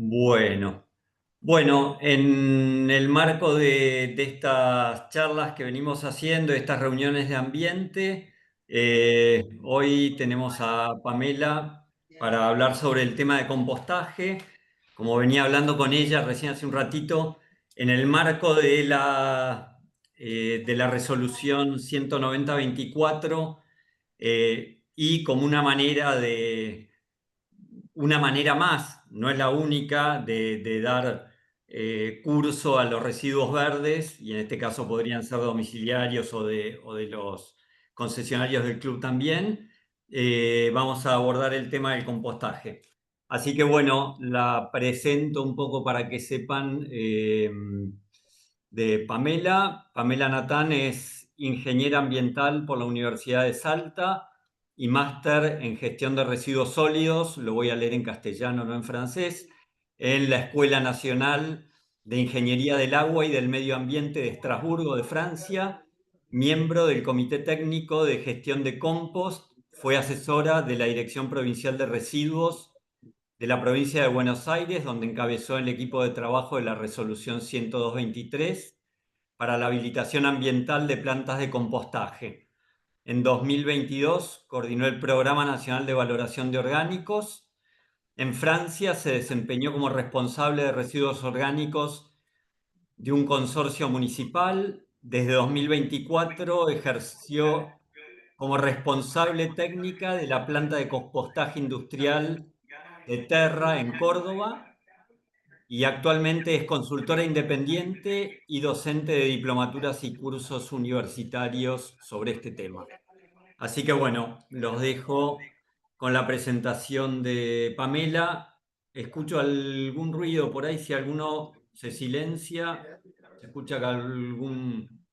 Bueno, bueno, en el marco de estas charlas que venimos haciendo, estas reuniones de ambiente, hoy tenemos a Pamela para hablar sobre el tema de compostaje. Como venía hablando con ella recién hace un ratito, en el marco de la resolución 190-24 y como una manera más, no es la única, de dar curso a los residuos verdes, y en este caso podrían ser domiciliarios o de los concesionarios del club también. Vamos a abordar el tema del compostaje. Así que bueno, la presento un poco para que sepan de Pamela. Pamela Natán es ingeniera ambiental por la Universidad de Salta y máster en gestión de residuos sólidos, lo voy a leer en castellano, no en francés, en la Escuela Nacional de Ingeniería del Agua y del Medio Ambiente de Estrasburgo, de Francia, miembro del Comité Técnico de Gestión de Compost, fue asesora de la Dirección Provincial de Residuos de la provincia de Buenos Aires, donde encabezó el equipo de trabajo de la resolución 102-23 para la habilitación ambiental de plantas de compostaje. En 2022 coordinó el Programa Nacional de Valoración de Orgánicos. En Francia se desempeñó como responsable de residuos orgánicos de un consorcio municipal. Desde 2024 ejerció como responsable técnica de la planta de compostaje industrial de Terra en Córdoba y actualmente es consultora independiente y docente de diplomaturas y cursos universitarios sobre este tema. Así que bueno, los dejo con la presentación de Pamela. Escucho algún ruido por ahí, si alguno se silencia, se escucha algún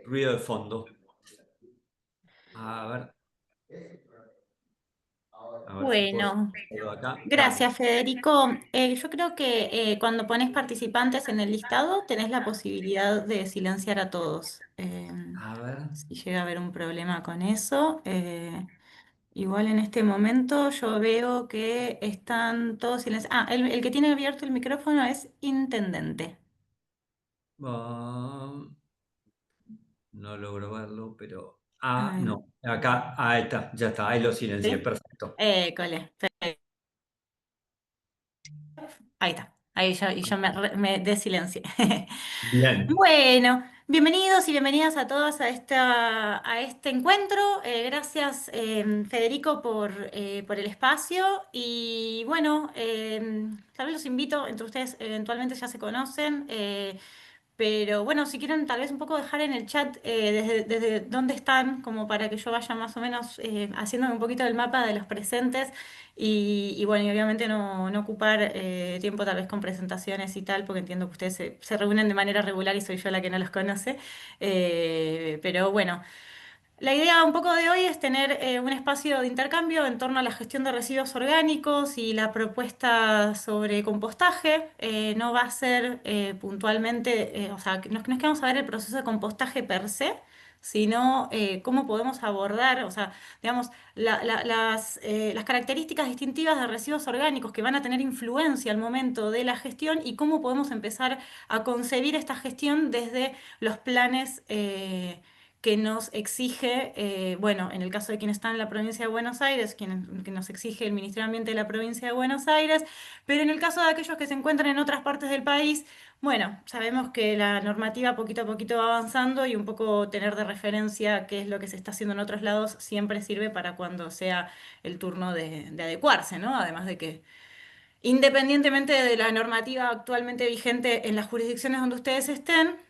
ruido de fondo. A ver, a ver si puedo Bueno, hacerlo acá. Dale. gracias Federico. Yo creo que cuando pones participantes en el listado tenés la posibilidad de silenciar a todos. A ver. Si llega a haber un problema con eso. Igual en este momento yo veo que están todos silenciados. Ah, el que tiene abierto el micrófono es intendente. Ah, no logro verlo, pero... Ah, Ay, no. Acá, ahí está, ya está, ahí lo silencié. ¿sí? Perfecto. Cole. Ahí está. Ahí yo, y yo me desilencié. Bien. Bueno, bienvenidos y bienvenidas a todos a este encuentro. Gracias, Federico, por el espacio. Y bueno, tal vez los invito, entre ustedes eventualmente ya se conocen. Pero bueno, si quieren tal vez un poco dejar en el chat desde dónde están, como para que yo vaya más o menos haciéndome un poquito del mapa de los presentes y bueno, y obviamente no ocupar tiempo tal vez con presentaciones y tal, porque entiendo que ustedes se reúnen de manera regular y soy yo la que no los conoce. Pero bueno. La idea un poco de hoy es tener un espacio de intercambio en torno a la gestión de residuos orgánicos y la propuesta sobre compostaje. No va a ser puntualmente, o sea, que no es que vamos a ver el proceso de compostaje per se, sino cómo podemos abordar, o sea, digamos, las características distintivas de residuos orgánicos que van a tener influencia al momento de la gestión y cómo podemos empezar a concebir esta gestión desde los planes. Que nos exige, bueno, en el caso de quienes están en la provincia de Buenos Aires, que nos exige el Ministerio de Ambiente de la provincia de Buenos Aires, pero en el caso de aquellos que se encuentran en otras partes del país, bueno, sabemos que la normativa poquito a poquito va avanzando y un poco tener de referencia qué es lo que se está haciendo en otros lados siempre sirve para cuando sea el turno de adecuarse, ¿no? Además de que independientemente de la normativa actualmente vigente en las jurisdicciones donde ustedes estén,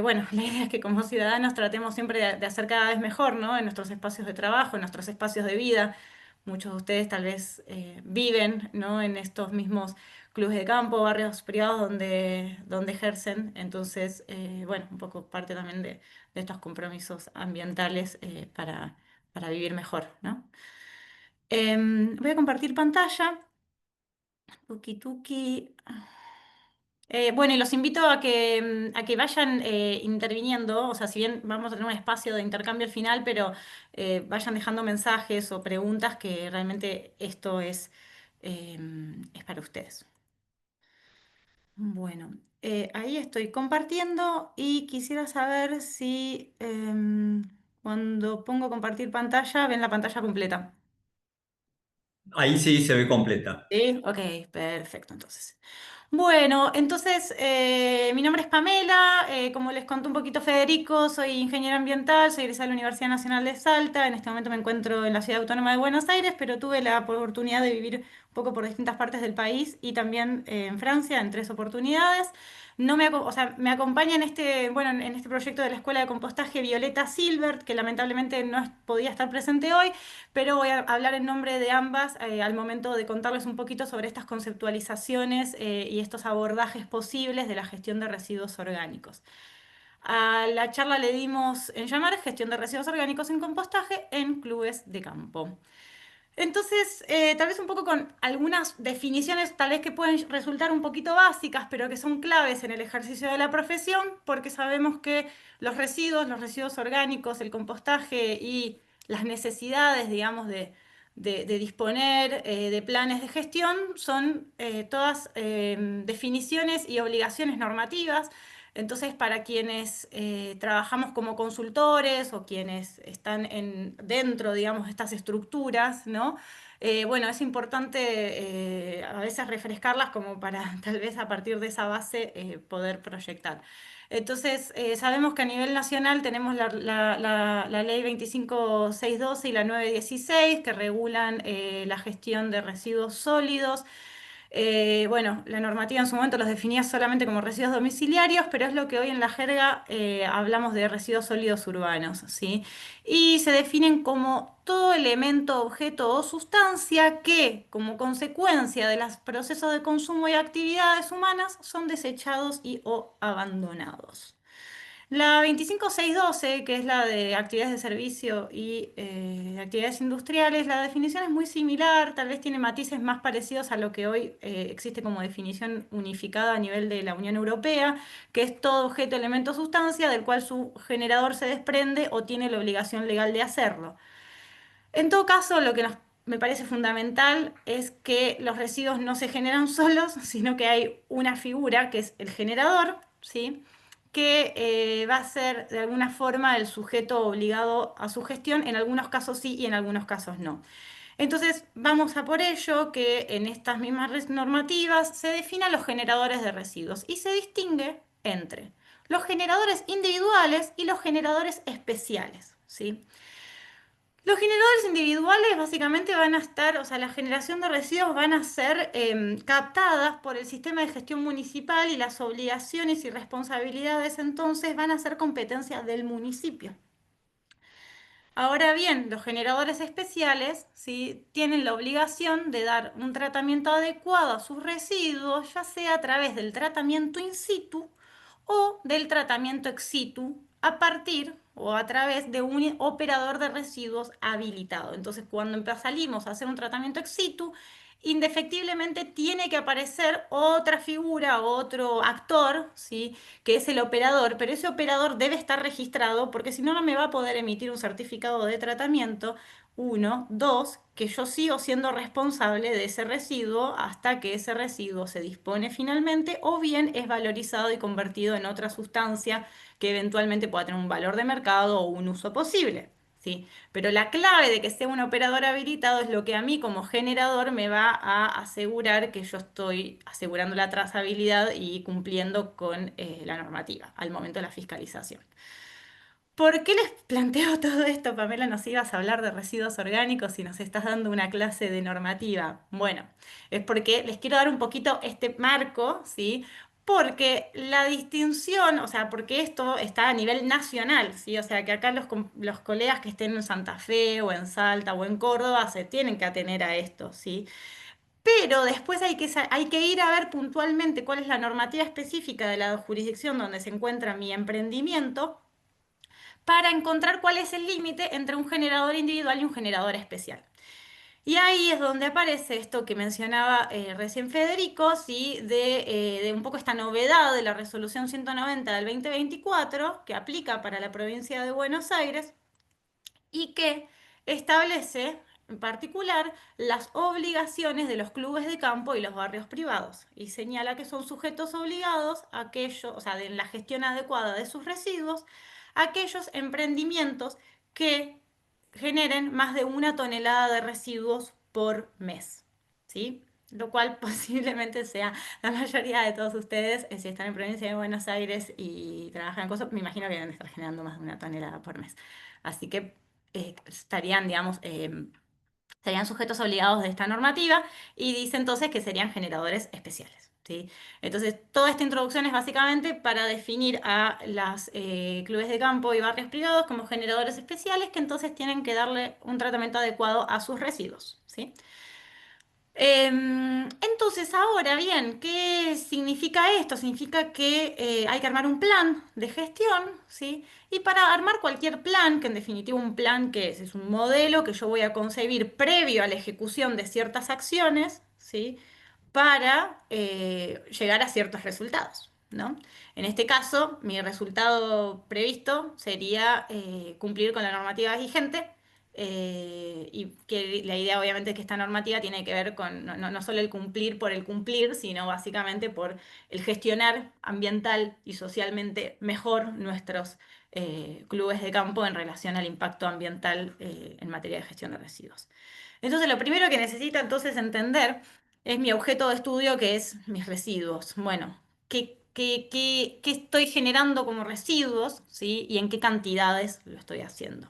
bueno, la idea es que como ciudadanos tratemos siempre de hacer cada vez mejor, ¿no? En nuestros espacios de trabajo, en nuestros espacios de vida. Muchos de ustedes tal vez viven, ¿no? En estos mismos clubes de campo, barrios privados donde ejercen. Entonces, bueno, un poco parte también de estos compromisos ambientales para vivir mejor, ¿no? Voy a compartir pantalla. Tuki tuki. Bueno, y los invito a que vayan interviniendo, o sea, si bien vamos a tener un espacio de intercambio al final, pero vayan dejando mensajes o preguntas que realmente esto es para ustedes. Bueno, ahí estoy compartiendo y quisiera saber si cuando pongo compartir pantalla ven la pantalla completa. Ahí sí se ve completa. Sí, ok, perfecto, entonces. Bueno, entonces mi nombre es Pamela, como les contó un poquito Federico, soy ingeniera ambiental, soy egresada de la Universidad Nacional de Salta, en este momento me encuentro en la Ciudad Autónoma de Buenos Aires, pero tuve la oportunidad de vivir un poco por distintas partes del país y también en Francia en 3 oportunidades. No me, o sea, me acompaña en este, bueno, en este proyecto de la Escuela de Compostaje Violeta Silbert, que lamentablemente no podía estar presente hoy, pero voy a hablar en nombre de ambas al momento de contarles un poquito sobre estas conceptualizaciones y estos abordajes posibles de la gestión de residuos orgánicos. A la charla le dimos en llamar gestión de residuos orgánicos en compostaje en clubes de campo. Entonces, tal vez un poco con algunas definiciones, tal vez que pueden resultar un poquito básicas, pero que son claves en el ejercicio de la profesión, porque sabemos que los residuos orgánicos, el compostaje y las necesidades, digamos, de disponer de planes de gestión son todas definiciones y obligaciones normativas. Entonces, para quienes trabajamos como consultores o quienes están dentro, digamos, de estas estructuras, ¿no? Bueno, es importante a veces refrescarlas como para tal vez a partir de esa base poder proyectar. Entonces, sabemos que a nivel nacional tenemos la ley 25612 y la 916 que regulan la gestión de residuos sólidos. Bueno, la normativa en su momento los definía solamente como residuos domiciliarios, pero es lo que hoy en la jerga hablamos de residuos sólidos urbanos, ¿sí? Y se definen como todo elemento, objeto o sustancia que, como consecuencia de los procesos de consumo y actividades humanas, son desechados y o abandonados. La 25612, que es la de actividades de servicio y actividades industriales, la definición es muy similar, tal vez tiene matices más parecidos a lo que hoy existe como definición unificada a nivel de la Unión Europea, que es todo objeto, elemento, sustancia del cual su generador se desprende o tiene la obligación legal de hacerlo. En todo caso, lo que me parece fundamental es que los residuos no se generan solos, sino que hay una figura que es el generador, ¿sí? Que va a ser de alguna forma el sujeto obligado a su gestión, en algunos casos sí y en algunos casos no. Entonces, vamos a por ello que en estas mismas normativas se definan los generadores de residuos y se distingue entre los generadores individuales y los generadores especiales, ¿sí? Los generadores individuales básicamente van a estar, o sea, la generación de residuos van a ser captadas por el sistema de gestión municipal y las obligaciones y responsabilidades entonces van a ser competencia del municipio. Ahora bien, los generadores especiales, ¿sí? Tienen la obligación de dar un tratamiento adecuado a sus residuos, ya sea a través del tratamiento in situ o del tratamiento ex situ a partir o a través de un operador de residuos habilitado. Entonces, cuando salimos a hacer un tratamiento ex situ, indefectiblemente tiene que aparecer otra figura, otro actor, ¿sí? Que es el operador, pero ese operador debe estar registrado porque si no, no me va a poder emitir un certificado de tratamiento. Uno, dos, que yo sigo siendo responsable de ese residuo hasta que ese residuo se dispone finalmente o bien es valorizado y convertido en otra sustancia que eventualmente pueda tener un valor de mercado o un uso posible. ¿Sí? Pero la clave de que sea un operador habilitado es lo que a mí como generador me va a asegurar que yo estoy asegurando la trazabilidad y cumpliendo con la normativa al momento de la fiscalización. ¿Por qué les planteo todo esto, Pamela? Nos ibas a hablar de residuos orgánicos y nos estás dando una clase de normativa. Bueno, es porque les quiero dar un poquito este marco, ¿sí? Porque la distinción, o sea, porque esto está a nivel nacional, ¿sí? O sea, que acá los colegas que estén en Santa Fe o en Salta o en Córdoba se tienen que atener a esto, ¿sí? Pero después hay que ir a ver puntualmente cuál es la normativa específica de la jurisdicción donde se encuentra mi emprendimiento para encontrar cuál es el límite entre un generador individual y un generador especial. Y ahí es donde aparece esto que mencionaba recién Federico, ¿sí? De un poco esta novedad de la resolución 190 del 2024 que aplica para la provincia de Buenos Aires y que establece en particular las obligaciones de los clubes de campo y los barrios privados y señala que son sujetos obligados aquellos, o sea, en la gestión adecuada de sus residuos, aquellos emprendimientos que generen más de 1 tonelada de residuos por mes, ¿sí? Lo cual posiblemente sea la mayoría de todos ustedes, si están en provincia de Buenos Aires y trabajan en cosas, me imagino que deben estar generando más de 1 tonelada por mes. Así que estarían, digamos, serían sujetos obligados de esta normativa y dice entonces que serían generadores especiales, ¿sí? Entonces, toda esta introducción es básicamente para definir a las clubes de campo y barrios privados como generadores especiales que entonces tienen que darle un tratamiento adecuado a sus residuos, ¿sí? Entonces, ahora bien, ¿qué significa esto? Significa que hay que armar un plan de gestión, ¿sí? Y para armar cualquier plan, que en definitiva un plan que es un modelo que yo voy a concebir previo a la ejecución de ciertas acciones, ¿sí? Para llegar a ciertos resultados, ¿no? En este caso, mi resultado previsto sería cumplir con la normativa vigente y que la idea obviamente es que esta normativa tiene que ver con no solo el cumplir por el cumplir, sino básicamente por el gestionar ambiental y socialmente mejor nuestros clubes de campo en relación al impacto ambiental en materia de gestión de residuos. Entonces, lo primero que necesita entonces entender es mi objeto de estudio, que es mis residuos. Bueno, ¿qué estoy generando como residuos, ¿sí? Y en qué cantidades lo estoy haciendo.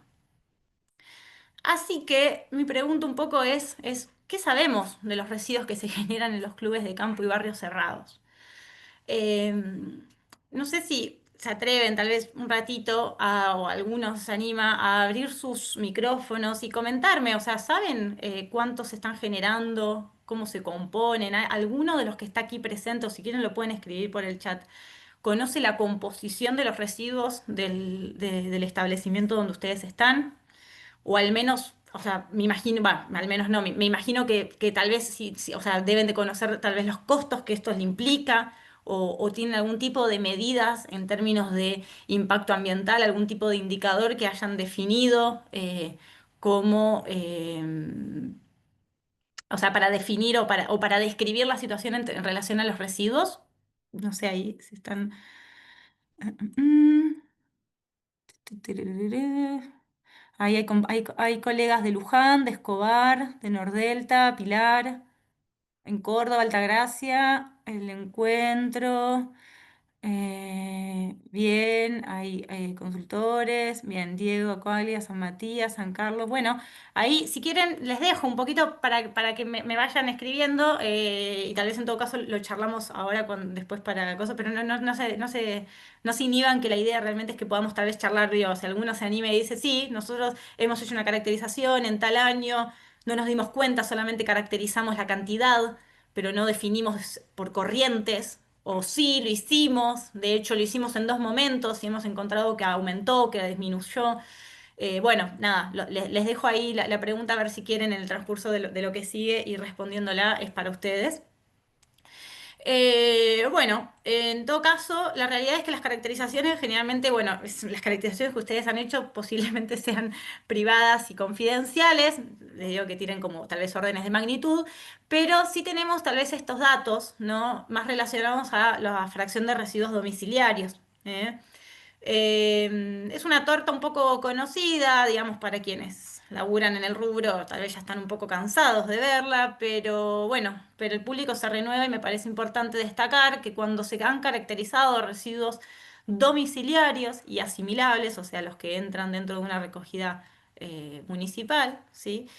Así que mi pregunta un poco es ¿qué sabemos de los residuos que se generan en los clubes de campo y barrios cerrados? Eh, no sé si se atreven tal vez un ratito o algunos se anima a abrir sus micrófonos y comentarme, o sea, ¿saben cuántos se están generando? ¿Cómo se componen? ¿Alguno de los que está aquí presente, o si quieren lo pueden escribir por el chat, conoce la composición de los residuos del establecimiento donde ustedes están? O al menos, o sea, me imagino, va, al menos no, me imagino que tal vez sí, o sea, deben de conocer tal vez los costos que esto le implica, o tienen algún tipo de medidas en términos de impacto ambiental, algún tipo de indicador que hayan definido como, o sea, para definir o para describir la situación en relación a los residuos. No sé ahí si están... Ahí hay colegas de Luján, de Escobar, de Nordelta, Pilar, en Córdoba, Altagracia, El Encuentro. Bien, hay consultores, bien, Diego, Acualia, San Matías, San Carlos. Bueno, ahí si quieren les dejo un poquito para que me vayan escribiendo y tal vez en todo caso lo charlamos ahora después para cosas, pero no se inhiban que la idea realmente es que podamos tal vez charlar, digo, si alguno se anime y dice, sí, nosotros hemos hecho una caracterización en tal año, no nos dimos cuenta, solamente caracterizamos la cantidad, pero no definimos por corrientes. O sí, lo hicimos, de hecho lo hicimos en 2 momentos y hemos encontrado que aumentó, que disminuyó. Bueno, nada, les dejo ahí la pregunta a ver si quieren en el transcurso de lo que sigue y respondiéndola es para ustedes. Bueno, en todo caso, la realidad es que las caracterizaciones generalmente, bueno, las caracterizaciones que ustedes han hecho posiblemente sean privadas y confidenciales, les digo que tienen como tal vez órdenes de magnitud, pero sí tenemos tal vez estos datos, ¿no? Más relacionados a la fracción de residuos domiciliarios. ¿Eh? Es una torta un poco conocida, digamos, para quienes laburan en el rubro, tal vez ya están un poco cansados de verla, pero bueno, pero el público se renueva y me parece importante destacar que cuando se han caracterizado residuos domiciliarios y asimilables, o sea, los que entran dentro de una recogida municipal, ¿sí?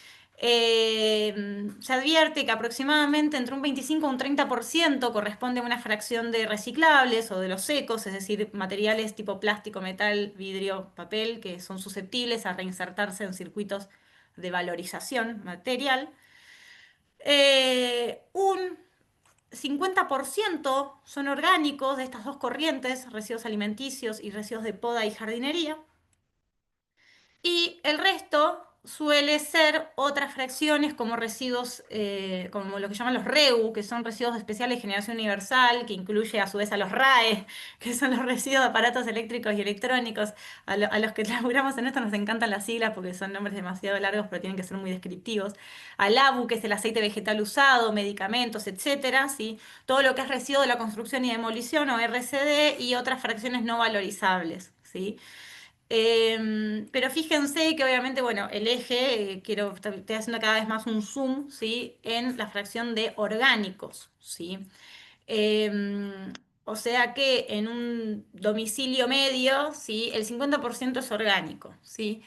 Se advierte que aproximadamente entre un 25 y un 30% corresponde a una fracción de reciclables o de los secos, es decir, materiales tipo plástico, metal, vidrio, papel, que son susceptibles a reinsertarse en circuitos de valorización material. Un 50% son orgánicos de estas dos corrientes, residuos alimenticios y residuos de poda y jardinería. Y el resto suele ser otras fracciones como residuos, como lo que llaman los REU, que son residuos especiales de generación universal, que incluye a su vez a los RAE, que son los residuos de aparatos eléctricos y electrónicos. A los que laburamos en esto nos encantan las siglas porque son nombres demasiado largos, pero tienen que ser muy descriptivos. Al ABU, que es el aceite vegetal usado, medicamentos, etcétera, ¿sí? Todo lo que es residuo de la construcción y demolición o RCD y otras fracciones no valorizables, ¿sí? Pero fíjense que obviamente, bueno, el eje, estoy haciendo cada vez más un zoom, ¿sí? En la fracción de orgánicos, ¿sí? O sea que en un domicilio medio, ¿sí? El 50% es orgánico, ¿sí?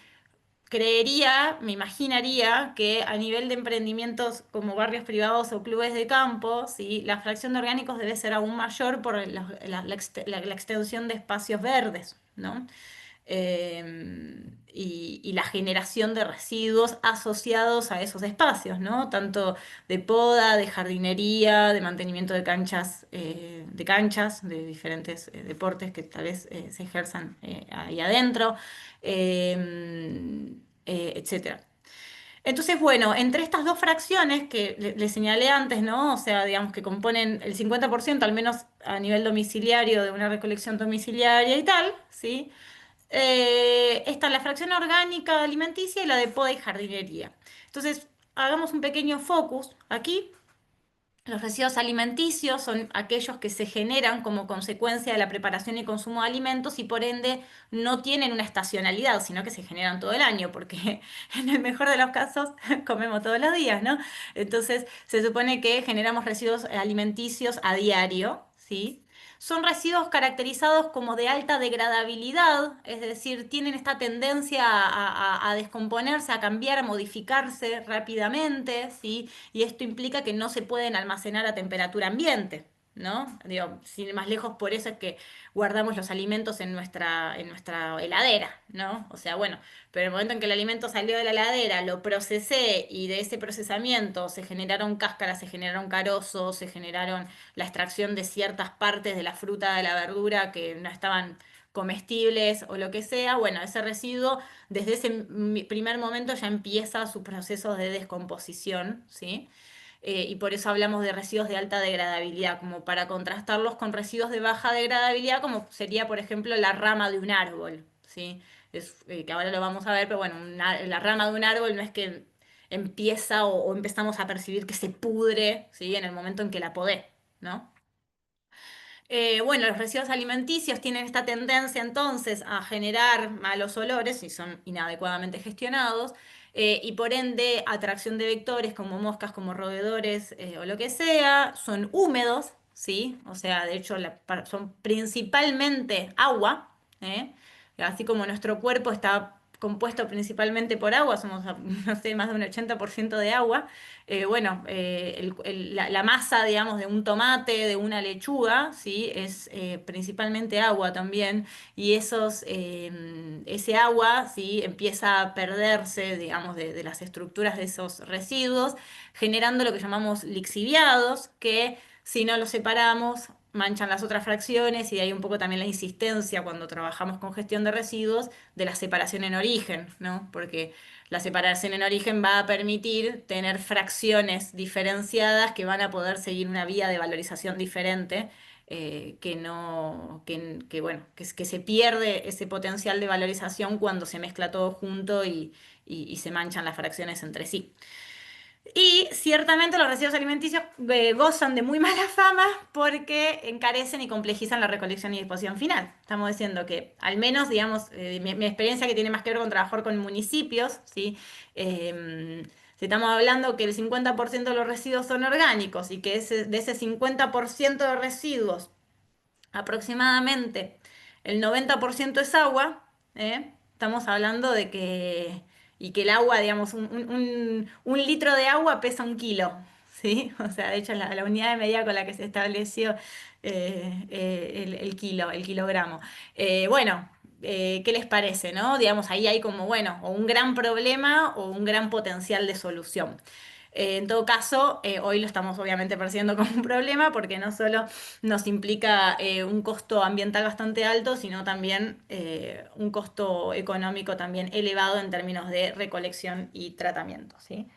Creería, me imaginaría que a nivel de emprendimientos como barrios privados o clubes de campo, ¿sí? La fracción de orgánicos debe ser aún mayor por la extensión de espacios verdes, ¿no? Y la generación de residuos asociados a esos espacios, ¿no? Tanto de poda, de jardinería, de mantenimiento de canchas, de diferentes deportes que tal vez se ejerzan ahí adentro, etcétera. Entonces, bueno, entre estas dos fracciones que le señalé antes, ¿no? O sea, digamos que componen el 50%, al menos a nivel domiciliario, de una recolección domiciliaria y tal, ¿sí? Está la fracción orgánica alimenticia y la de poda y jardinería. Entonces, hagamos un pequeño focus aquí. Los residuos alimenticios son aquellos que se generan como consecuencia de la preparación y consumo de alimentos y por ende no tienen una estacionalidad, sino que se generan todo el año, porque en el mejor de los casos comemos todos los días, ¿no? Entonces se supone que generamos residuos alimenticios a diario, ¿sí? Son residuos caracterizados como de alta degradabilidad, es decir, tienen esta tendencia a descomponerse, a cambiar, a modificarse rápidamente, ¿sí? Y esto implica que no se pueden almacenar a temperatura ambiente, ¿no? Digo, sin ir más lejos, por eso es que guardamos los alimentos en nuestra heladera, ¿no? O sea, bueno, pero el momento en que el alimento salió de la heladera, lo procesé y de ese procesamiento se generaron cáscaras, se generaron carozos, se generaron la extracción de ciertas partes de la fruta, de la verdura que no estaban comestibles o lo que sea, bueno, ese residuo desde ese primer momento ya empieza su proceso de descomposición, ¿sí? Y por eso hablamos de residuos de alta degradabilidad, como para contrastarlos con residuos de baja degradabilidad, como sería, por ejemplo, la rama de un árbol, ¿sí? Que ahora lo vamos a ver, pero bueno, la rama de un árbol no es que empieza o empezamos a percibir que se pudre, ¿sí? En el momento en que la podé, ¿no? Bueno, los residuos alimenticios tienen esta tendencia entonces a generar malos olores si son inadecuadamente gestionados y por ende atracción de vectores como moscas, como roedores o lo que sea, son húmedos, ¿sí? O sea, de hecho son principalmente agua, ¿eh? Así como nuestro cuerpo está compuesto principalmente por agua, somos, no sé, más de un 80% de agua. Bueno, la masa, digamos, de un tomate, de una lechuga, ¿sí? Es principalmente agua también, y ese agua, ¿sí? Empieza a perderse, digamos, de las estructuras de esos residuos, generando lo que llamamos lixiviados, que si no los separamos, manchan las otras fracciones, y de ahí un poco también la insistencia cuando trabajamos con gestión de residuos de la separación en origen, ¿no? Porque la separación en origen va a permitir tener fracciones diferenciadas que van a poder seguir una vía de valorización diferente, que no, bueno, que se pierde ese potencial de valorización cuando se mezcla todo junto y se manchan las fracciones entre sí. Y ciertamente los residuos alimenticios gozan de muy mala fama porque encarecen y complejizan la recolección y disposición final. Estamos diciendo que, al menos, digamos, mi experiencia que tiene más que ver con trabajar con municipios, ¿sí? Si estamos hablando que el 50% de los residuos son orgánicos y que de ese 50% de residuos, aproximadamente el 90% es agua, ¿eh? Estamos hablando de que, y que el agua, digamos, un litro de agua pesa 1 kilo, ¿sí? O sea, de hecho es la unidad de medida con la que se estableció el kilo, el kilogramo. Bueno, ¿qué les parece, no? Digamos, ahí hay como, bueno, o un gran problema o un gran potencial de solución. En todo caso, hoy lo estamos obviamente percibiendo como un problema porque no solo nos implica un costo ambiental bastante alto, sino también un costo económico también elevado en términos de recolección y tratamiento, ¿sí?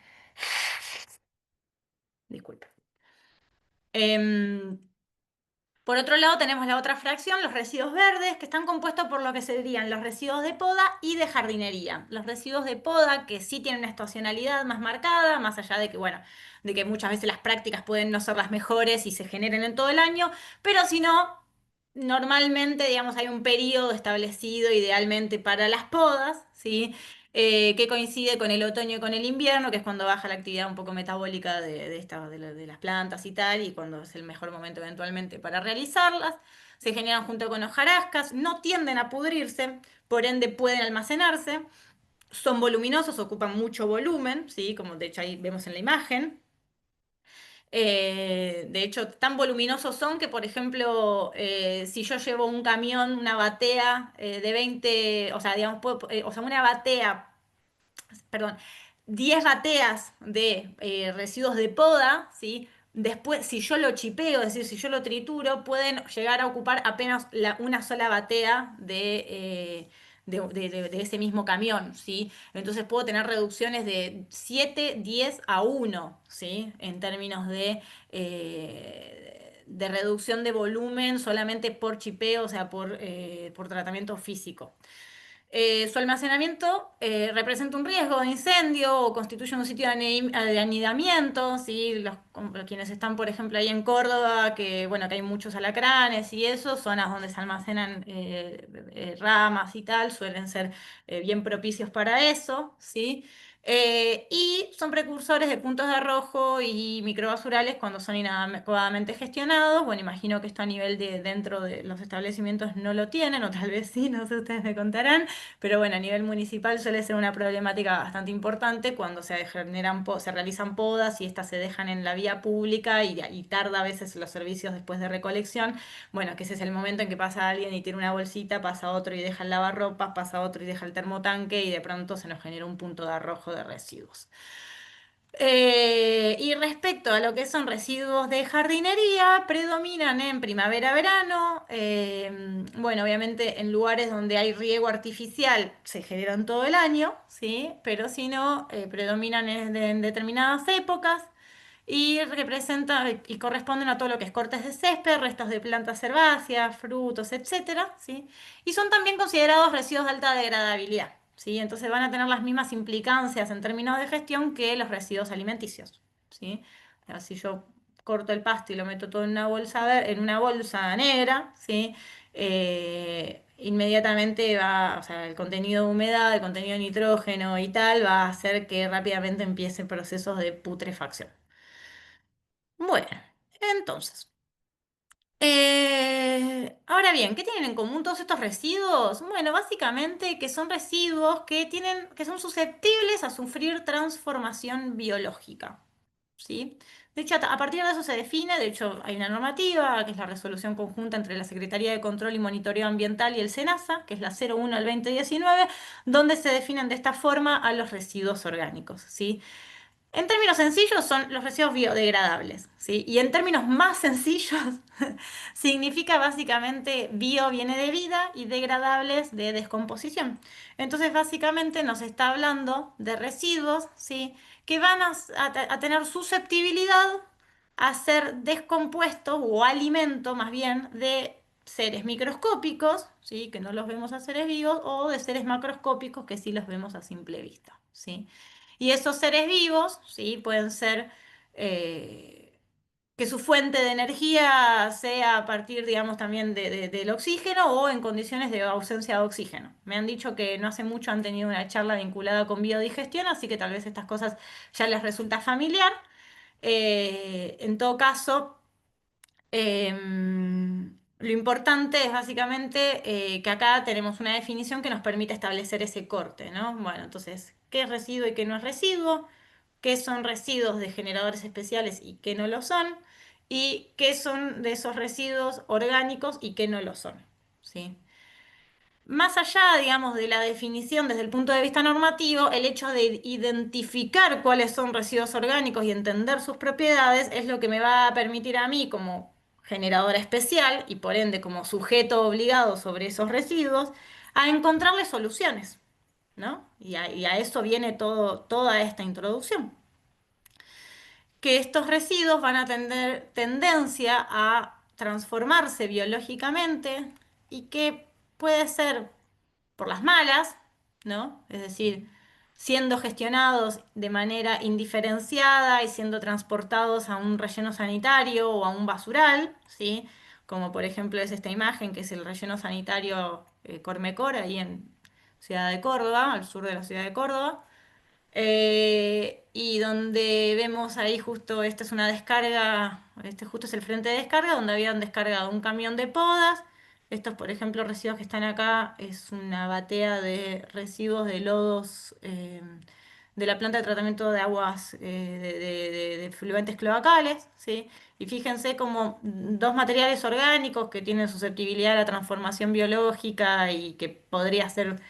Disculpe. Em, por otro lado, tenemos la otra fracción, los residuos verdes, que están compuestos por lo que serían los residuos de poda y de jardinería. Los residuos de poda, que sí tienen una estacionalidad más marcada, más allá de que, bueno, de que muchas veces las prácticas pueden no ser las mejores y se generen en todo el año, pero si no, normalmente, digamos, hay un periodo establecido idealmente para las podas, ¿sí? Que coincide con el otoño y con el invierno, que es cuando baja la actividad un poco metabólica de las plantas y tal, y cuando es el mejor momento eventualmente para realizarlas. Se generan junto con hojarascas, no tienden a pudrirse, por ende pueden almacenarse, son voluminosos, ocupan mucho volumen, ¿sí? Como de hecho ahí vemos en la imagen. De hecho, tan voluminosos son que, por ejemplo, si yo llevo un camión, una batea de 20, o sea, digamos, o sea, una batea, perdón, 10 bateas de residuos de poda, ¿sí? Después, si yo lo chipeo, es decir, si yo lo trituro, pueden llegar a ocupar apenas una sola batea de ese mismo camión, ¿sí? Entonces puedo tener reducciones de 7, 10 a 1, ¿sí? En términos de reducción de volumen solamente por chipeo, o sea, por tratamiento físico. Su almacenamiento representa un riesgo de incendio o constituye un sitio de anidamiento, ¿sí? Quienes están, por ejemplo, ahí en Córdoba, que, bueno, que hay muchos alacranes y eso, zonas donde se almacenan ramas y tal, suelen ser bien propicios para eso, ¿sí? Y son precursores de puntos de arrojo y microbasurales cuando son inadecuadamente gestionados. Bueno, imagino que esto a nivel de dentro de los establecimientos no lo tienen, o tal vez sí, no sé, ustedes me contarán. Pero bueno, a nivel municipal suele ser una problemática bastante importante cuando se realizan podas y estas se dejan en la vía pública y tarda a veces los servicios después de recolección. Bueno, que ese es el momento en que pasa alguien y tiene una bolsita, pasa otro y deja el lavarropas, pasa otro y deja el termotanque y de pronto se nos genera un punto de arrojo de residuos. Y respecto a lo que son residuos de jardinería, predominan en primavera-verano. Bueno, obviamente en lugares donde hay riego artificial se generan todo el año, ¿sí? Pero si no, predominan en determinadas épocas y representan y corresponden a todo lo que es cortes de césped, restos de plantas herbáceas, frutos, etcétera, ¿sí? Y son también considerados residuos de alta degradabilidad, ¿sí? Entonces van a tener las mismas implicancias en términos de gestión que los residuos alimenticios, ¿sí? O sea, si yo corto el pasto y lo meto todo en una bolsa, en una bolsa negra, ¿sí? Inmediatamente o sea, el contenido de humedad, el contenido de nitrógeno y tal, va a hacer que rápidamente empiecen procesos de putrefacción. Bueno, entonces, ahora bien, ¿qué tienen en común todos estos residuos? Bueno, básicamente que son residuos que son susceptibles a sufrir transformación biológica, ¿sí? De hecho, a partir de eso se define, de hecho, hay una normativa, que es la resolución conjunta entre la Secretaría de Control y Monitoreo Ambiental y el SENASA, que es la 01 del 2019, donde se definen de esta forma a los residuos orgánicos, ¿sí? En términos sencillos son los residuos biodegradables, ¿sí? Y en términos más sencillos significa básicamente bio viene de vida y degradables de descomposición. Entonces básicamente nos está hablando de residuos, ¿sí? Que van a tener susceptibilidad a ser descompuestos o alimento más bien de seres microscópicos, ¿sí? Que no los vemos a seres vivos, o de seres macroscópicos que sí los vemos a simple vista, ¿sí? Y esos seres vivos, ¿sí? Pueden ser que su fuente de energía sea a partir, digamos, también del oxígeno o en condiciones de ausencia de oxígeno. Me han dicho que no hace mucho han tenido una charla vinculada con biodigestión, así que tal vez estas cosas ya les resulta familiar. En todo caso, lo importante es básicamente que acá tenemos una definición que nos permite establecer ese corte, ¿no? Bueno, entonces, ¿qué es residuo y qué no es residuo? ¿Qué son residuos de generadores especiales y qué no lo son? ¿Y qué son de esos residuos orgánicos y qué no lo son? ¿Sí? más allá, digamos, de la definición desde el punto de vista normativo, el hecho de identificar cuáles son residuos orgánicos y entender sus propiedades es lo que me va a permitir a mí como generadora especial y por ende como sujeto obligado sobre esos residuos a encontrarle soluciones, ¿no? Y a eso viene toda esta introducción. Que estos residuos van a tener tendencia a transformarse biológicamente y que puede ser por las malas, ¿no? Es decir, siendo gestionados de manera indiferenciada y siendo transportados a un relleno sanitario o a un basural, ¿sí? Como por ejemplo es esta imagen que es el relleno sanitario Cormecor, ahí en Ciudad de Córdoba, al sur de la ciudad de Córdoba. Y donde vemos ahí justo, esta es una descarga, este justo es el frente de descarga, donde habían descargado un camión de podas. Estos, por ejemplo, residuos que están acá, es una batea de residuos de lodos de la planta de tratamiento de aguas de fluentes cloacales, ¿sí? Y fíjense como dos materiales orgánicos que tienen susceptibilidad a la transformación biológica y que podría ser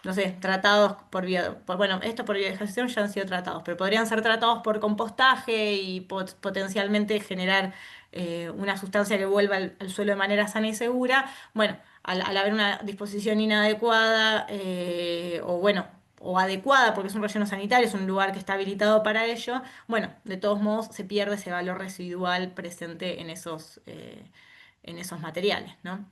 no sé, tratados bueno, esto por biodigestión ya han sido tratados, pero podrían ser tratados por compostaje y potencialmente generar una sustancia que vuelva al suelo de manera sana y segura. Bueno, al haber una disposición inadecuada o bueno, o adecuada porque es un relleno sanitario, es un lugar que está habilitado para ello, bueno, de todos modos se pierde ese valor residual presente en esos materiales, ¿no?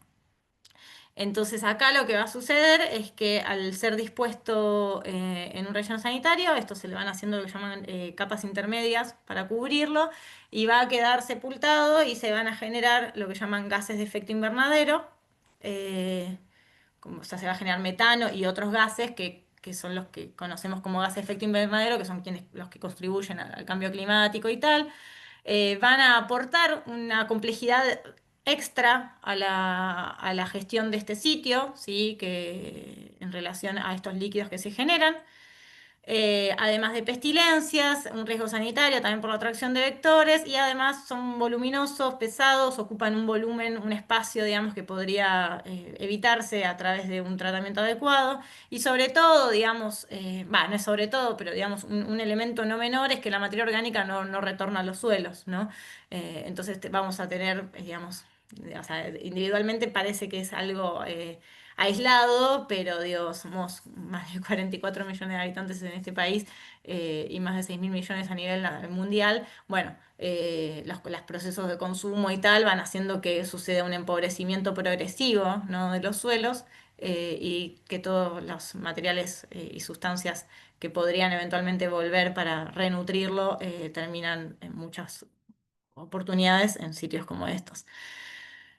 Entonces acá lo que va a suceder es que al ser dispuesto en un relleno sanitario, esto se le van haciendo lo que llaman capas intermedias para cubrirlo y va a quedar sepultado y se van a generar lo que llaman gases de efecto invernadero, eh, o sea, se va a generar metano y otros gases que son los que conocemos como gases de efecto invernadero, que son los que contribuyen al cambio climático y tal van a aportar una complejidad extra a la gestión de este sitio, ¿sí? Que en relación a estos líquidos que se generan. Además de pestilencias, un riesgo sanitario también por la atracción de vectores y además son voluminosos, pesados, ocupan un volumen, un espacio, digamos, que podría evitarse a través de un tratamiento adecuado y sobre todo, digamos, no es sobre todo, pero digamos, un elemento no menor es que la materia orgánica no retorna a los suelos, ¿no? Entonces vamos a tener, digamos, o sea, individualmente parece que es algo aislado, pero digo, somos más de 44 millones de habitantes en este país y más de 6 mil millones a nivel mundial. Bueno, los procesos de consumo y tal van haciendo que suceda un empobrecimiento progresivo, ¿no? de los suelos y que todos los materiales y sustancias que podrían eventualmente volver para renutrirlo terminan en muchas oportunidades en sitios como estos.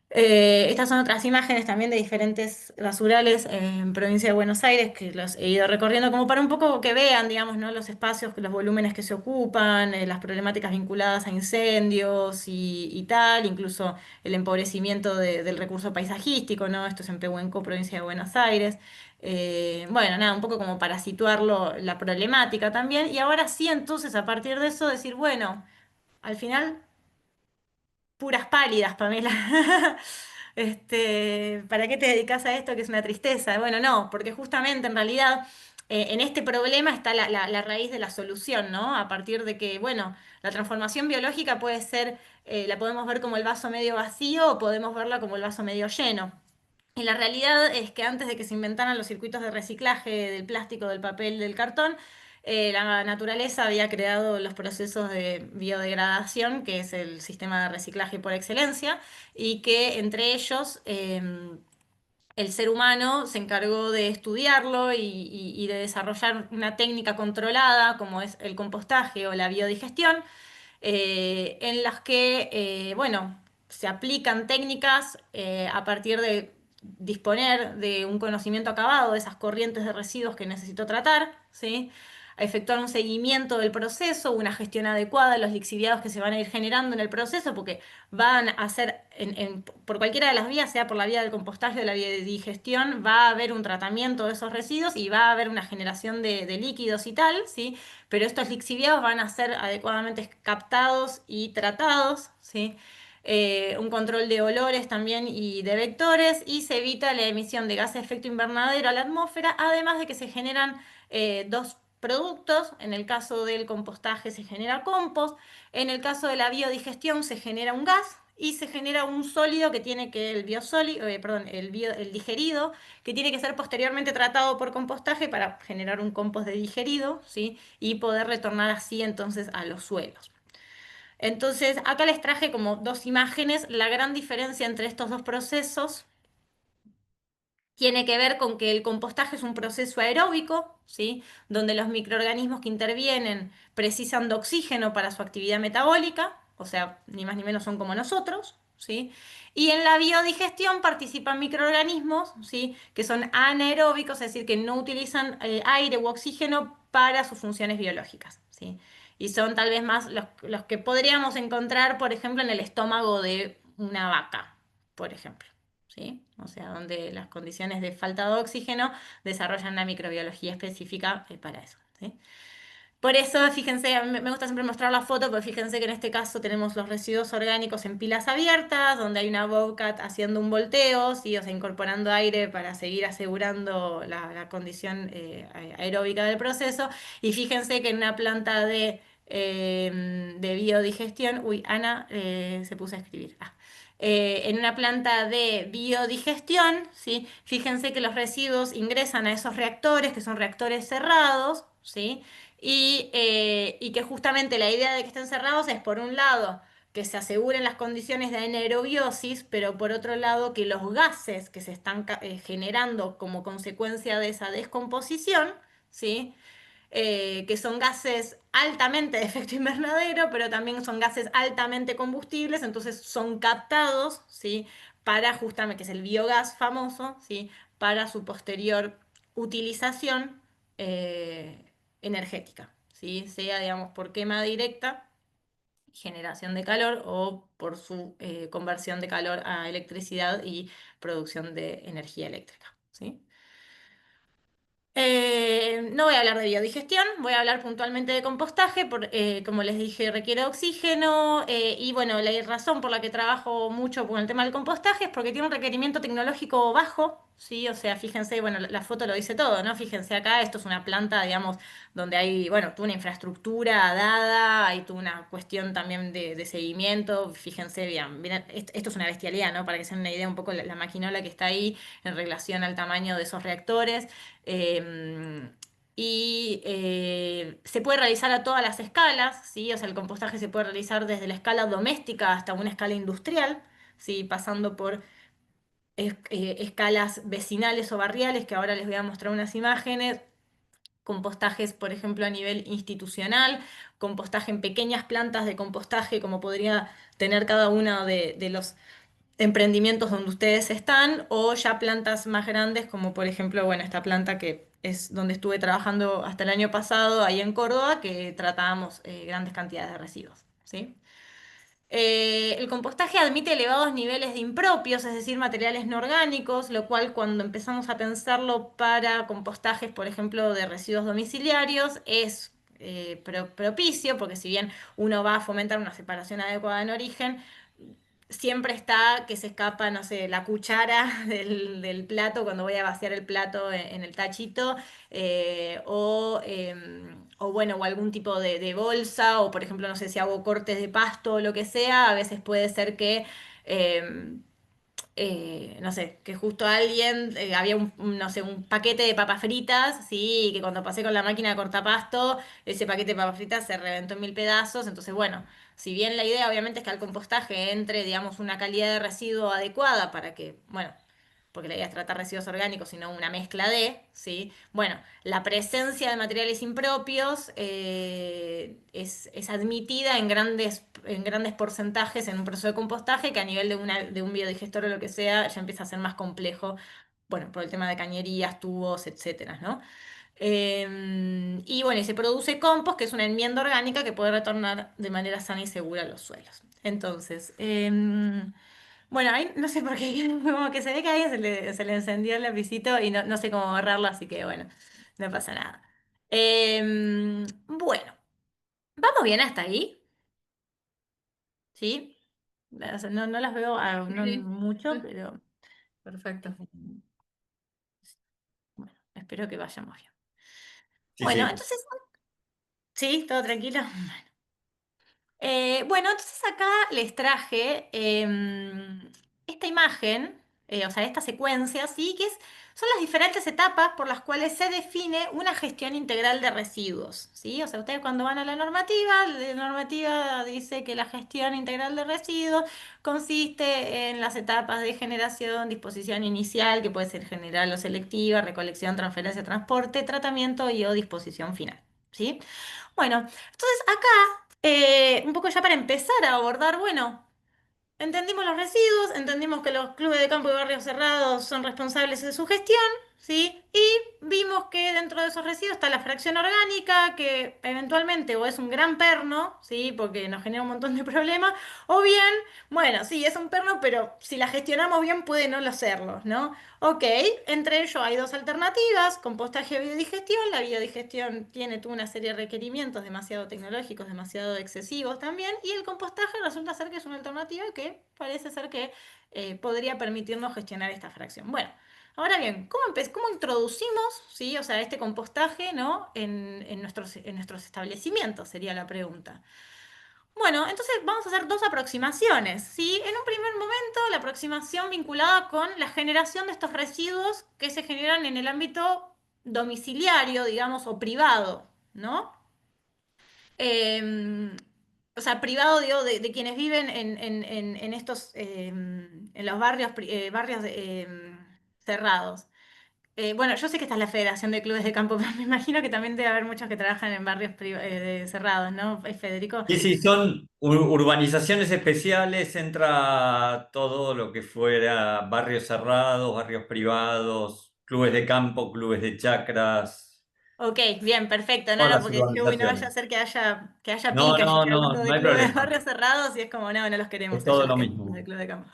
Estas son otras imágenes también de diferentes basurales en provincia de Buenos Aires que los he ido recorriendo como para un poco que vean, digamos, ¿no? los espacios, los volúmenes que se ocupan, las problemáticas vinculadas a incendios y tal, incluso el empobrecimiento del recurso paisajístico, ¿no? Esto es en Pehuenco, provincia de Buenos Aires. Bueno, nada, un poco como para situarlo la problemática también. Y ahora sí, entonces, a partir de eso, decir, bueno, al final puras pálidas, Pamela. ¿Para qué te dedicas a esto que es una tristeza? Bueno, no, porque justamente en realidad en este problema está la raíz de la solución, ¿no? A partir de que, bueno, la transformación biológica puede ser, la podemos ver como el vaso medio vacío o podemos verla como el vaso medio lleno. Y la realidad es que antes de que se inventaran los circuitos de reciclaje del plástico, del papel, del cartón, la naturaleza había creado los procesos de biodegradación, que es el sistema de reciclaje por excelencia, y que entre ellos el ser humano se encargó de estudiarlo y de desarrollar una técnica controlada, como es el compostaje o la biodigestión, en las que, bueno, se aplican técnicas a partir de disponer de un conocimiento acabado de esas corrientes de residuos que necesito tratar, ¿sí? A efectuar un seguimiento del proceso, una gestión adecuada de los lixiviados que se van a ir generando en el proceso, porque van a ser, por cualquiera de las vías, sea por la vía del compostaje o de la vía de digestión, va a haber un tratamiento de esos residuos y va a haber una generación de líquidos y tal, ¿sí? Pero estos lixiviados van a ser adecuadamente captados y tratados, ¿sí? un control de olores también y de vectores, y se evita la emisión de gases de efecto invernadero a la atmósfera, además de que se generan dos productos. En el caso del compostaje se genera compost, en el caso de la biodigestión se genera un gas y se genera un sólido que tiene que el biosólido, perdón, el digerido, que tiene que ser posteriormente tratado por compostaje para generar un compost de digerido, ¿sí? Y poder retornar así entonces a los suelos. Entonces, acá les traje como dos imágenes. La gran diferencia entre estos dos procesos tiene que ver con que el compostaje es un proceso aeróbico, ¿sí? Donde los microorganismos que intervienen precisan de oxígeno para su actividad metabólica, o sea, ni más ni menos son como nosotros, ¿sí? Y en la biodigestión participan microorganismos, ¿sí? Que son anaeróbicos, es decir, que no utilizan aire u oxígeno para sus funciones biológicas, ¿sí? Y son tal vez más los que podríamos encontrar, por ejemplo, en el estómago de una vaca, por ejemplo. ¿Sí? O sea, donde las condiciones de falta de oxígeno desarrollan una microbiología específica para eso, ¿sí? Por eso, fíjense, a mí me gusta siempre mostrar la foto, porque fíjense que en este caso tenemos los residuos orgánicos en pilas abiertas, donde hay una Bobcat haciendo un volteo, ¿sí? O sea, incorporando aire para seguir asegurando la condición aeróbica del proceso. Y fíjense que en una planta de biodigestión, uy, Ana se puso a escribir. En una planta de biodigestión, ¿sí? Fíjense que los residuos ingresan a esos reactores, que son reactores cerrados, ¿sí? Y que justamente la idea de que estén cerrados es, por un lado, que se aseguren las condiciones de anaerobiosis, pero por otro lado, que los gases que se están generando como consecuencia de esa descomposición, ¿sí? Que son gases altamente de efecto invernadero, pero también son gases altamente combustibles, entonces son captados, ¿sí? Para justamente, que es el biogás famoso, ¿sí? Para su posterior utilización energética, ¿sí? Sea, digamos, por quema directa, generación de calor, o por su conversión de calor a electricidad y producción de energía eléctrica, ¿sí? No voy a hablar de biodigestión, voy a hablar puntualmente de compostaje, como les dije, requiere oxígeno, y bueno, la razón por la que trabajo mucho con el tema del compostaje es porque tiene un requerimiento tecnológico bajo, ¿sí? O sea, fíjense, bueno, la foto lo dice todo, ¿no? Fíjense acá, esto es una planta, digamos, donde hay, bueno, toda una infraestructura dada, hay toda una cuestión también de seguimiento, fíjense, bien, miren, esto es una bestialidad, ¿no? Para que se den una idea un poco la maquinola que está ahí en relación al tamaño de esos reactores. Eh, se puede realizar a todas las escalas, ¿sí? O sea, el compostaje se puede realizar desde la escala doméstica hasta una escala industrial, ¿sí? Pasando por escalas vecinales o barriales, que ahora les voy a mostrar unas imágenes. Compostajes, por ejemplo, a nivel institucional, compostaje en pequeñas plantas de compostaje, como podría tener cada uno de los emprendimientos donde ustedes están, o ya plantas más grandes, como por ejemplo, bueno, esta planta que es donde estuve trabajando hasta el año pasado, ahí en Córdoba, que tratábamos grandes cantidades de residuos, ¿sí? El compostaje admite elevados niveles de impropios, es decir, materiales no orgánicos, lo cual, cuando empezamos a pensarlo para compostajes, por ejemplo, de residuos domiciliarios, es propicio, porque si bien uno va a fomentar una separación adecuada en origen, siempre está que se escapa, no sé, la cuchara del plato cuando voy a vaciar el plato en el tachito, o bueno, o algún tipo de bolsa, o por ejemplo, no sé, si hago cortes de pasto o lo que sea, a veces puede ser que em, no sé, que justo alguien, había no sé, un paquete de papas fritas, sí, y que cuando pasé con la máquina de cortapasto, ese paquete de papas fritas se reventó en mil pedazos. Entonces, bueno, si bien la idea obviamente es que al compostaje entre, digamos, una calidad de residuo adecuada para que, bueno, porque la idea es tratar residuos orgánicos, sino una mezcla de, ¿sí? Bueno, la presencia de materiales impropios es admitida en grandes porcentajes en un proceso de compostaje, que a nivel de un biodigestor o lo que sea ya empieza a ser más complejo, bueno, por el tema de cañerías, tubos, etcétera, ¿no? Y bueno, y se produce compost, que es una enmienda orgánica que puede retornar de manera sana y segura a los suelos. Entonces, bueno, ahí no sé por qué, como que se ve que a alguien se le encendió el lapicito y no sé cómo borrarlo, así que bueno, no pasa nada. Bueno, ¿vamos bien hasta ahí? ¿Sí? O sea, no las veo no Sí, mucho, sí, pero perfecto. bueno, espero que vayamos bien. Sí, Bueno, sí. entonces, ¿sí? ¿Todo tranquilo? Bueno, entonces acá les traje esta imagen, o sea, esta secuencia, ¿sí? Son las diferentes etapas por las cuales se define una gestión integral de residuos, ¿sí? O sea, ustedes cuando van a la normativa dice que la gestión integral de residuos consiste en las etapas de generación, disposición inicial, que puede ser general o selectiva, recolección, transferencia, transporte, tratamiento y o disposición final, ¿sí? Bueno, entonces acá un poco ya para empezar a abordar, bueno, entendimos los residuos, entendimos que los clubes de campo y barrios cerrados son responsables de su gestión, ¿sí? Y vimos que dentro de esos residuos está la fracción orgánica, que eventualmente o es un gran perno, ¿sí? Porque nos genera un montón de problemas, o bien, bueno, sí, es un perno, pero si la gestionamos bien puede no lo serlo, ¿no? Ok, entre ellos hay dos alternativas, compostaje o biodigestión. La biodigestión tiene toda una serie de requerimientos demasiado tecnológicos, demasiado excesivos también, y el compostaje resulta ser que es una alternativa que parece ser que podría permitirnos gestionar esta fracción. Bueno, ahora bien, ¿cómo introducimos, sí, o sea, este compostaje, ¿no? en nuestros establecimientos? Sería la pregunta. Bueno, entonces vamos a hacer dos aproximaciones, ¿sí? En un primer momento, la aproximación vinculada con la generación de estos residuos que se generan en el ámbito domiciliario, digamos, o privado, ¿no? Eh, o sea, privado, digo, de quienes viven en estos, en los barrios cerrados. Bueno, yo sé que esta es la Federación de Clubes de Campo, pero me imagino que también debe haber muchos que trabajan en barrios cerrados, ¿no, Federico? Sí, sí, son urbanizaciones especiales, entra todo lo que fuera barrios cerrados, barrios privados, clubes de campo, clubes de chacras, Ok, bien, perfecto. No, todas no, las porque dije, uy, no vaya a urbanizaciones. ser que haya No, pica, yo no, estoy no, hablando no de hay clubes de problema. barrios cerrados y es como, no, no los Es queremos todo allá, lo los de mismo. club de campo.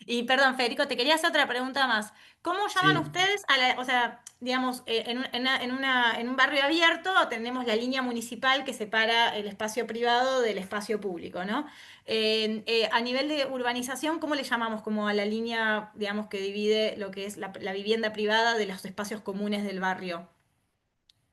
Y perdón, Federico, te quería hacer otra pregunta más. ¿Cómo llaman Sí. ustedes o sea, digamos, en un barrio abierto tenemos la línea municipal que separa el espacio privado del espacio público, ¿no? A nivel de urbanización, ¿cómo le llamamos como a la línea, digamos, que divide lo que es la vivienda privada de los espacios comunes del barrio?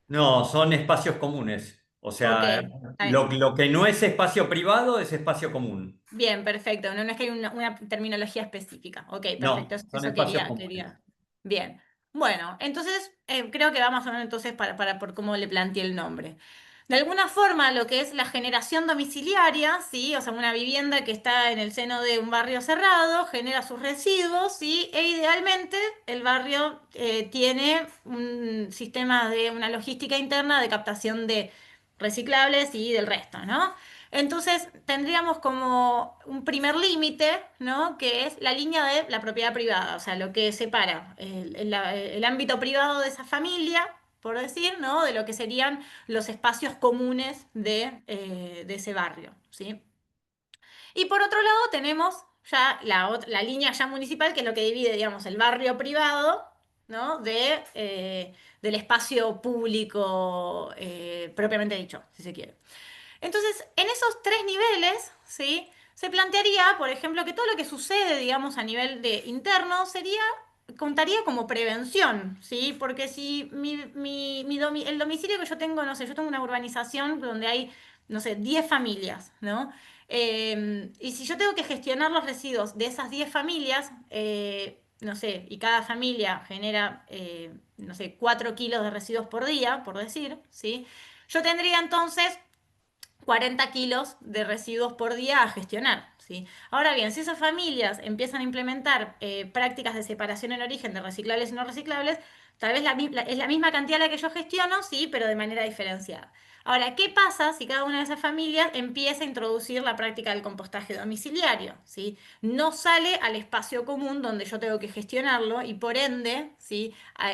No, son espacios comunes. O Ok, sea, ahí. lo que no es espacio privado es espacio común. Bien, perfecto. No, no es que hay una terminología específica. Ok, perfecto. No, Eso, son eso espacios quería, comunes. quería. Bien. Bueno, entonces creo que va más o menos entonces por cómo le planteé el nombre. De alguna forma, lo que es la generación domiciliaria, ¿sí? O sea, una vivienda que está en el seno de un barrio cerrado, genera sus residuos, ¿sí? E idealmente el barrio tiene un sistema de una logística interna de captación de reciclables y del resto, ¿no? Entonces tendríamos como un primer límite, ¿no? Que es la línea de la propiedad privada, o sea, lo que separa el ámbito privado de esa familia, por decir, ¿no? De lo que serían los espacios comunes de ese barrio, ¿sí? Y por otro lado tenemos ya la línea ya municipal, que es lo que divide, digamos, el barrio privado, ¿no? Del espacio público propiamente dicho, si se quiere. Entonces, en esos tres niveles, ¿sí? Se plantearía, por ejemplo, que todo lo que sucede, digamos, a nivel de interno contaría como prevención, ¿sí? Porque si el domicilio que yo tengo, no sé, yo tengo una urbanización donde hay, no sé, 10 familias, ¿no? Y si yo tengo que gestionar los residuos de esas 10 familias, no sé, y cada familia genera, no sé, 4 kilos de residuos por día, por decir, ¿sí? Yo tendría entonces 40 kilos de residuos por día a gestionar, ¿sí? Ahora bien, si esas familias empiezan a implementar prácticas de separación en origen de reciclables y no reciclables, tal vez es la misma cantidad la que yo gestiono, sí, pero de manera diferenciada. Ahora, ¿qué pasa si cada una de esas familias empieza a introducir la práctica del compostaje domiciliario? ¿Sí? No sale al espacio común donde yo tengo que gestionarlo y por ende, ¿sí?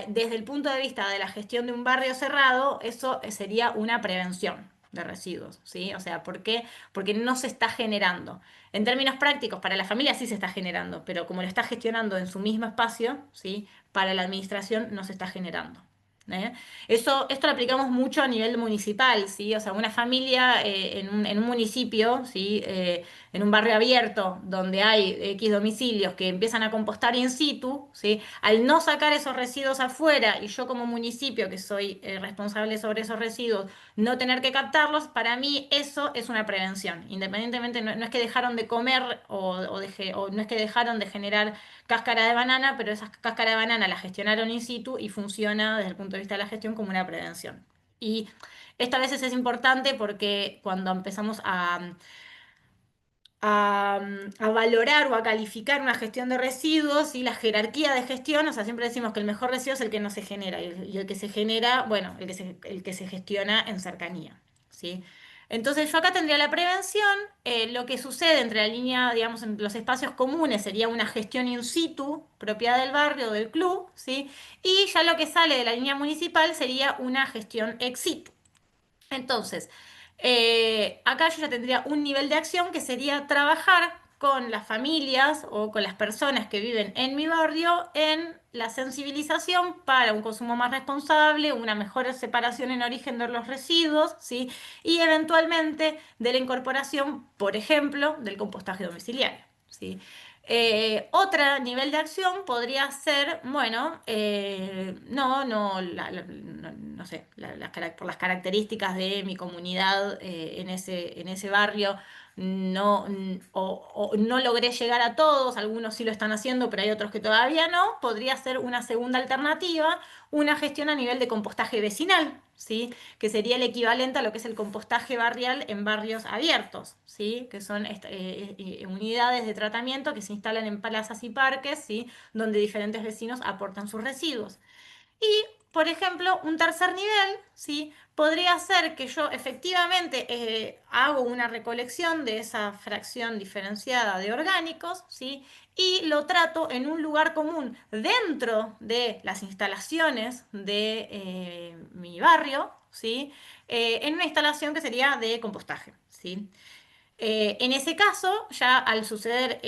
Desde el punto de vista de la gestión de un barrio cerrado, eso sería una prevención de residuos, ¿sí? O sea, ¿por qué? Porque no se está generando. En términos prácticos, para la familia sí se está generando, pero como lo está gestionando en su mismo espacio, ¿sí? Para la administración no se está generando. ¿eh? Esto lo aplicamos mucho a nivel municipal, ¿sí? O sea, una familia en un municipio, ¿sí? En un barrio abierto donde hay X domicilios que empiezan a compostar in situ, ¿sí? Al no sacar esos residuos afuera y yo como municipio que soy responsable sobre esos residuos, no tener que captarlos, para mí eso es una prevención. Independientemente, no es que dejaron de comer o no es que dejaron de generar cáscara de banana, pero esa cáscara de banana la gestionaron in situ y funciona desde el punto de vista de la gestión como una prevención. Y esto a veces es importante porque cuando empezamos a valorar o a calificar una gestión de residuos y la jerarquía de gestión, o sea, siempre decimos que el mejor residuo es el que no se genera y el que se genera, bueno, el que se gestiona en cercanía, ¿sí? Entonces yo acá tendría la prevención, lo que sucede entre la línea, digamos, en los espacios comunes sería una gestión in situ, propiedad del barrio o del club, ¿sí? Y ya lo que sale de la línea municipal sería una gestión ex situ. Entonces, acá yo ya tendría un nivel de acción que sería trabajar con las familias o con las personas que viven en mi barrio en la sensibilización para un consumo más responsable, una mejor separación en origen de los residuos, ¿sí? Y eventualmente de la incorporación, por ejemplo, del compostaje domiciliario, ¿sí? Otro nivel de acción podría ser, bueno, no sé, por las características de mi comunidad en ese barrio, o no logré llegar a todos, algunos sí lo están haciendo, pero hay otros que todavía no, podría ser una segunda alternativa, una gestión a nivel de compostaje vecinal, ¿sí? Que sería el equivalente a lo que es el compostaje barrial en barrios abiertos, ¿sí? Que son unidades de tratamiento que se instalan en plazas y parques, ¿sí? Donde diferentes vecinos aportan sus residuos. Y, por ejemplo, un tercer nivel, ¿sí? Podría ser que yo efectivamente hago una recolección de esa fracción diferenciada de orgánicos, ¿sí? Y lo trato en un lugar común dentro de las instalaciones de mi barrio, ¿sí? En una instalación que sería de compostaje, ¿sí? En ese caso, ya al suceder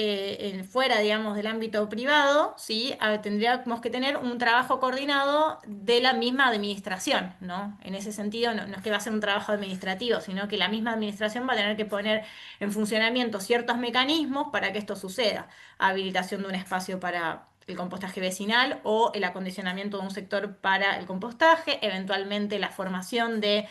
fuera, digamos, del ámbito privado, ¿sí? Tendríamos que tener un trabajo coordinado de la misma administración, ¿no? En ese sentido, no es que va a ser un trabajo administrativo, sino que la misma administración va a tener que poner en funcionamiento ciertos mecanismos para que esto suceda. Habilitación de un espacio para el compostaje vecinal o el acondicionamiento de un sector para el compostaje, eventualmente la formación de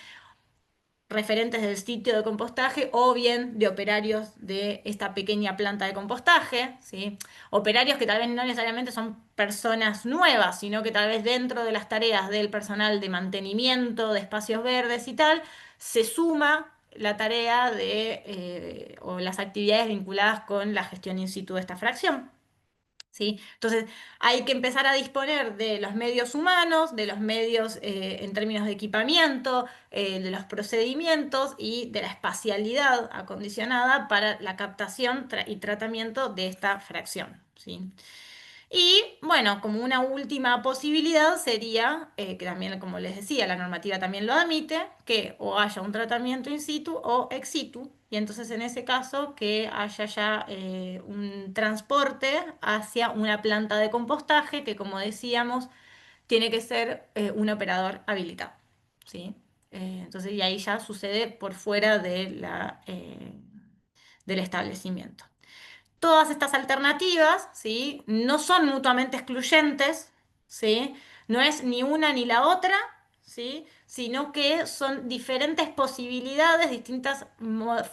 referentes del sitio de compostaje o bien de operarios de esta pequeña planta de compostaje, ¿sí? Operarios que tal vez no necesariamente son personas nuevas, sino que tal vez dentro de las tareas del personal de mantenimiento de espacios verdes y tal, se suma la tarea o las actividades vinculadas con la gestión in situ de esta fracción. ¿Sí? Entonces, hay que empezar a disponer de los medios humanos, de los medios en términos de equipamiento, de los procedimientos y de la espacialidad acondicionada para la captación y tratamiento de esta fracción. ¿Sí? Y bueno, como una última posibilidad sería, que también, como les decía, la normativa también lo admite, que o haya un tratamiento in situ o ex situ, y entonces en ese caso que haya ya un transporte hacia una planta de compostaje que, como decíamos, tiene que ser un operador habilitado, ¿sí? Entonces, y ahí ya sucede por fuera de del establecimiento. Todas estas alternativas, ¿sí? No son mutuamente excluyentes, ¿sí? No es ni una ni la otra, ¿sí? Sino que son diferentes posibilidades, distintas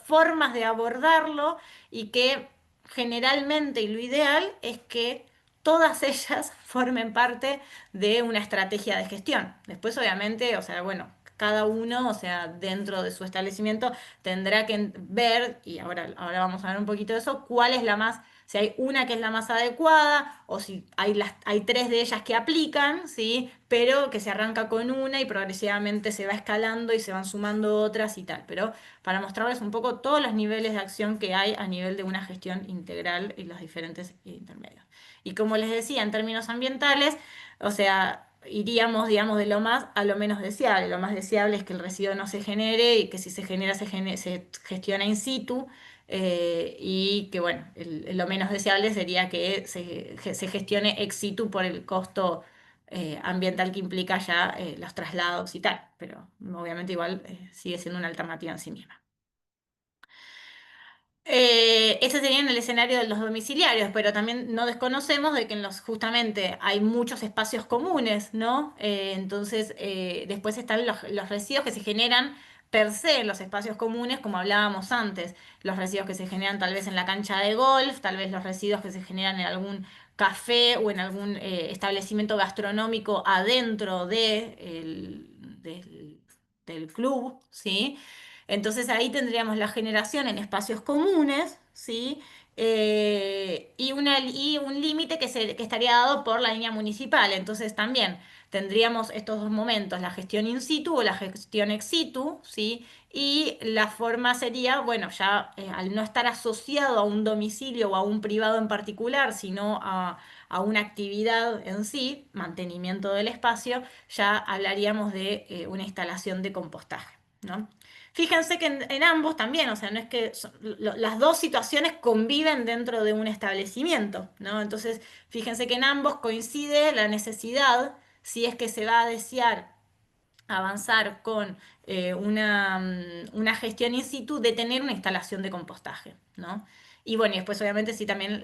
formas de abordarlo y que generalmente y lo ideal es que todas ellas formen parte de una estrategia de gestión. Después, obviamente, o sea, bueno, cada uno, o sea, dentro de su establecimiento tendrá que ver, y ahora vamos a ver un poquito de eso, cuál es la más, si hay una que es la más adecuada, o si hay tres de ellas que aplican, ¿sí? Pero que se arranca con una y progresivamente se va escalando y se van sumando otras y tal. Pero para mostrarles un poco todos los niveles de acción que hay a nivel de una gestión integral y los diferentes intermedios. Y como les decía, en términos ambientales, o sea, iríamos, digamos, de lo más a lo menos deseable. Lo más deseable es que el residuo no se genere y que si se genera se gestiona in situ. Y que, bueno, lo menos deseable sería que se gestione ex situ por el costo ambiental que implica ya los traslados y tal, pero obviamente igual sigue siendo una alternativa en sí misma. Ese sería en el escenario de los domiciliarios, pero también no desconocemos de que justamente hay muchos espacios comunes, ¿no? Entonces, después están los residuos que se generan per se en los espacios comunes, como hablábamos antes, los residuos que se generan tal vez en la cancha de golf, tal vez los residuos que se generan en algún café o en algún establecimiento gastronómico adentro del club, ¿sí? Entonces ahí tendríamos la generación en espacios comunes, ¿sí? Y un límite que estaría dado por la línea municipal. Entonces también tendríamos estos dos momentos, la gestión in situ o la gestión ex situ, ¿sí? Y la forma sería, bueno, ya al no estar asociado a un domicilio o a un privado en particular, sino a una actividad en sí, mantenimiento del espacio, ya hablaríamos de una instalación de compostaje, ¿no? Fíjense que en ambos también, o sea, no es que las dos situaciones conviven dentro de un establecimiento, ¿no? Entonces, fíjense que en ambos coincide la necesidad, si es que se va a desear avanzar con una gestión in situ, de tener una instalación de compostaje, ¿no? Y bueno, y después obviamente sí también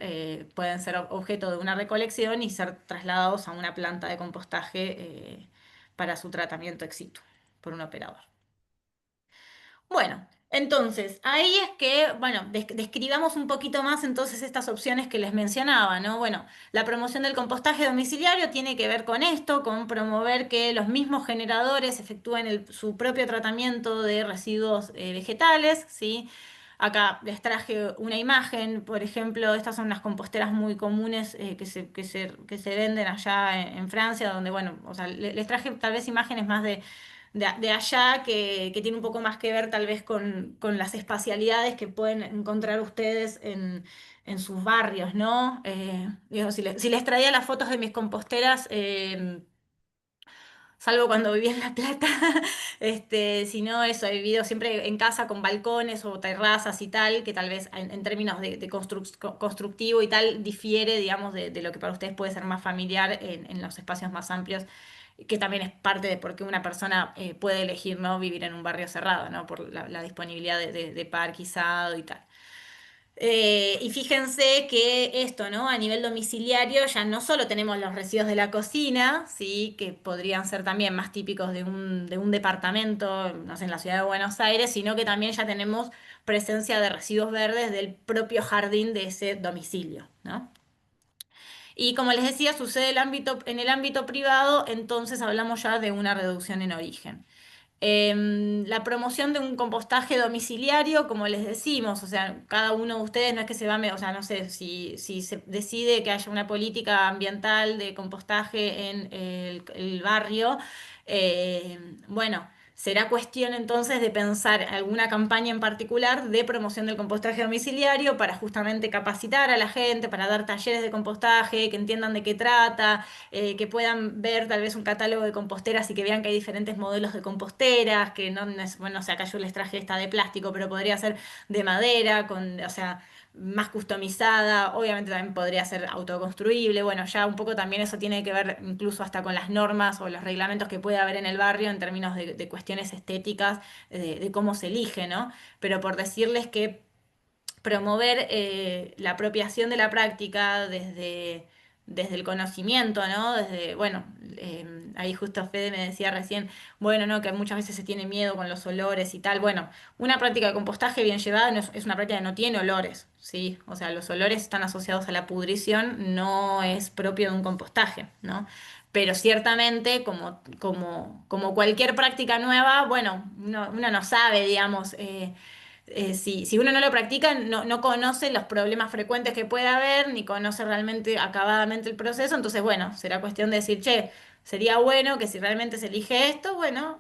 pueden ser objeto de una recolección y ser trasladados a una planta de compostaje para su tratamiento ex situ por un operador. Bueno, entonces, ahí es que, bueno, describamos un poquito más entonces estas opciones que les mencionaba, ¿no? Bueno, la promoción del compostaje domiciliario tiene que ver con esto, con promover que los mismos generadores efectúen su propio tratamiento de residuos vegetales, ¿sí? Acá les traje una imagen, por ejemplo, estas son unas composteras muy comunes que se venden allá en Francia, donde, bueno, o sea, les traje tal vez imágenes más de allá que tiene un poco más que ver tal vez con las espacialidades que pueden encontrar ustedes en sus barrios, ¿no? Digo, si les traía las fotos de mis composteras, salvo cuando vivía en La Plata, si no eso, he vivido siempre en casa con balcones o terrazas y tal, que tal vez en términos de constructivo y tal difiere, digamos, de lo que para ustedes puede ser más familiar en los espacios más amplios, que también es parte de por qué una persona puede elegir no vivir en un barrio cerrado, ¿no? Por la disponibilidad de parquizado y tal. Y fíjense que esto, ¿no? A nivel domiciliario ya no solo tenemos los residuos de la cocina, ¿sí? Que podrían ser también más típicos de un departamento, no sé, en la ciudad de Buenos Aires, sino que también ya tenemos presencia de residuos verdes del propio jardín de ese domicilio, ¿no? Y como les decía, sucede en el ámbito privado, entonces hablamos ya de una reducción en origen. La promoción de un compostaje domiciliario, como les decimos, o sea, cada uno de ustedes no es que se va, o sea, no sé, si se decide que haya una política ambiental de compostaje en el barrio, bueno. Será cuestión entonces de pensar alguna campaña en particular de promoción del compostaje domiciliario para justamente capacitar a la gente, para dar talleres de compostaje, que entiendan de qué trata, que puedan ver tal vez un catálogo de composteras y que vean que hay diferentes modelos de composteras, que no, bueno, o sea, acá yo les traje esta de plástico, pero podría ser de madera, o sea, más customizada, obviamente también podría ser autoconstruible, bueno, ya un poco también eso tiene que ver incluso hasta con las normas o los reglamentos que puede haber en el barrio en términos de cuestiones estéticas, de cómo se elige, ¿no? Pero por decirles que promover la apropiación de la práctica desde el conocimiento, ¿no? Desde, bueno, ahí justo Fede me decía recién, bueno, ¿no? Que muchas veces se tiene miedo con los olores y tal. Bueno, una práctica de compostaje bien llevada es una práctica que no tiene olores, ¿sí? O sea, los olores están asociados a la pudrición, no es propio de un compostaje, ¿no? Pero ciertamente, como cualquier práctica nueva, bueno, uno no sabe, digamos, si uno no lo practica, no conoce los problemas frecuentes que puede haber, ni conoce realmente acabadamente el proceso, entonces, bueno, será cuestión de decir, che, sería bueno que si realmente se elige esto, bueno,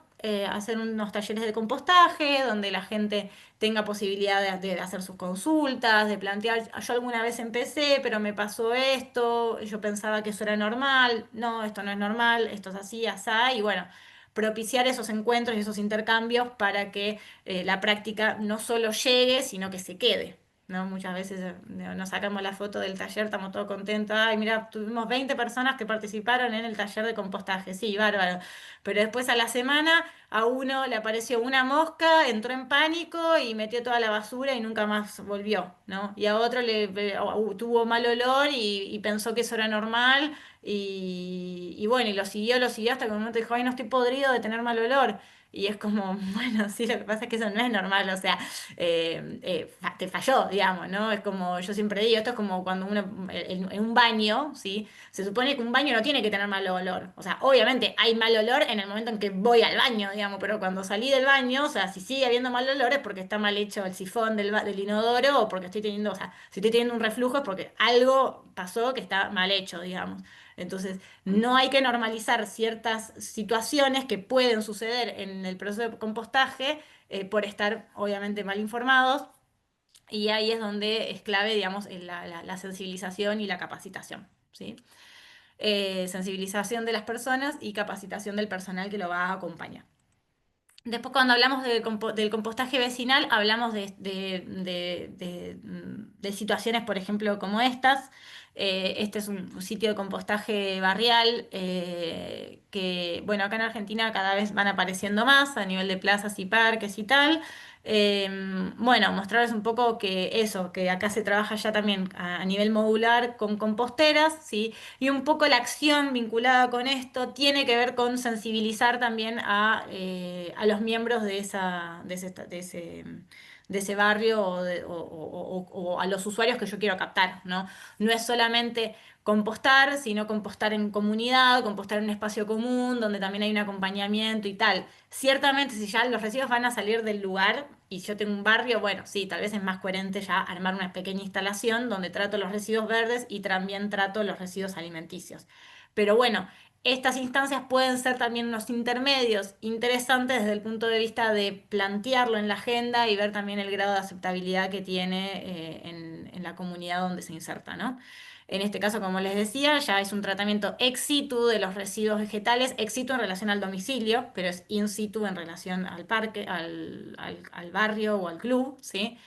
hacer unos talleres de compostaje, donde la gente tenga posibilidad de hacer sus consultas, de plantear, yo alguna vez empecé, pero me pasó esto, yo pensaba que eso era normal, no, esto no es normal, esto es así, asá, y bueno, propiciar esos encuentros y esos intercambios para que la práctica no solo llegue, sino que se quede. ¿no? Muchas veces nos sacamos la foto del taller, estamos todos contentos. Ay, mira, tuvimos 20 personas que participaron en el taller de compostaje. Sí, bárbaro. Pero después a la semana a uno le apareció una mosca, entró en pánico y metió toda la basura y nunca más volvió, ¿no? Y a otro tuvo mal olor y pensó que eso era normal y bueno, y lo siguió hasta que un momento dijo, ay, no estoy podrido de tener mal olor. Y es como, bueno, sí, lo que pasa es que eso no es normal, o sea, te falló, digamos, ¿no? Es como, yo siempre digo, esto es como cuando uno, en un baño, ¿sí? Se supone que un baño no tiene que tener mal olor. O sea, obviamente hay mal olor en el momento en que voy al baño, digamos, pero cuando salí del baño, o sea, si sigue habiendo mal olor es porque está mal hecho el sifón del inodoro o porque estoy teniendo, o sea, si estoy teniendo un reflujo es porque algo pasó que está mal hecho, digamos. Entonces, no hay que normalizar ciertas situaciones que pueden suceder en el proceso de compostaje por estar obviamente mal informados. Y ahí es donde es clave, digamos, la sensibilización y la capacitación, ¿sí? Sensibilización de las personas y capacitación del personal que lo va a acompañar. Después, cuando hablamos del compostaje vecinal, hablamos de situaciones, por ejemplo, como estas. Este es un sitio de compostaje barrial que, bueno, acá en Argentina cada vez van apareciendo más a nivel de plazas y parques y tal. Eh, bueno, mostrarles un poco que eso, que acá se trabaja ya también a nivel modular con composteras, ¿sí? Y un poco la acción vinculada con esto tiene que ver con sensibilizar también a los miembros de ese barrio o a los usuarios que yo quiero captar, ¿no? No es solamente compostar, sino compostar en comunidad, compostar en un espacio común, donde también hay un acompañamiento y tal. Ciertamente, si ya los residuos van a salir del lugar y yo tengo un barrio, bueno, sí, tal vez es más coherente ya armar una pequeña instalación donde trato los residuos verdes y también trato los residuos alimenticios. Pero bueno, estas instancias pueden ser también unos intermedios interesantes desde el punto de vista de plantearlo en la agenda y ver también el grado de aceptabilidad que tiene en la comunidad donde se inserta, ¿no? En este caso, como les decía, ya es un tratamiento ex situ de los residuos vegetales, ex situ en relación al domicilio, pero es in situ en relación al parque, al barrio o al club, ¿sí?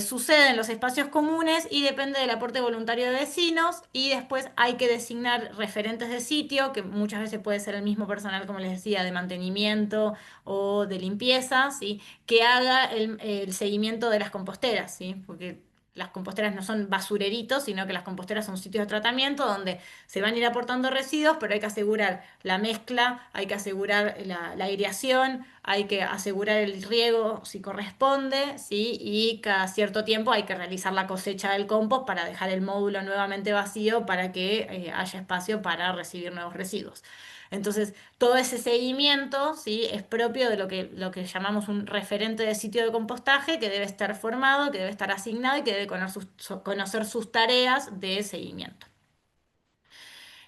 Sucede en los espacios comunes y depende del aporte voluntario de vecinos y después hay que designar referentes de sitio, que muchas veces puede ser el mismo personal, como les decía, de mantenimiento o de limpieza, ¿sí? Que haga el seguimiento de las composteras, ¿sí? Porque las composteras no son basureritos, sino que las composteras son sitios de tratamiento donde se van a ir aportando residuos, pero hay que asegurar la mezcla, hay que asegurar la aireación, hay que asegurar el riego si corresponde, ¿sí? Y cada cierto tiempo hay que realizar la cosecha del compost para dejar el módulo nuevamente vacío para que haya espacio para recibir nuevos residuos. Entonces, todo ese seguimiento, ¿sí? Es propio de lo que llamamos un referente de sitio de compostaje que debe estar formado, que debe estar asignado y que debe conocer sus tareas de seguimiento.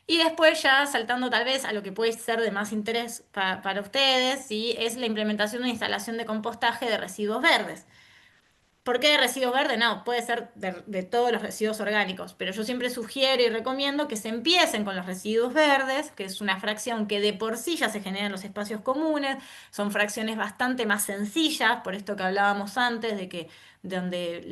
Y después ya saltando tal vez a lo que puede ser de más interés para ustedes, ¿sí? Es la implementación de una instalación de compostaje de residuos verdes. ¿Por qué de residuos verdes? No, puede ser de todos los residuos orgánicos, pero yo siempre sugiero y recomiendo que se empiecen con los residuos verdes, que es una fracción que de por sí ya se genera en los espacios comunes, son fracciones bastante más sencillas, por esto que hablábamos antes, de que donde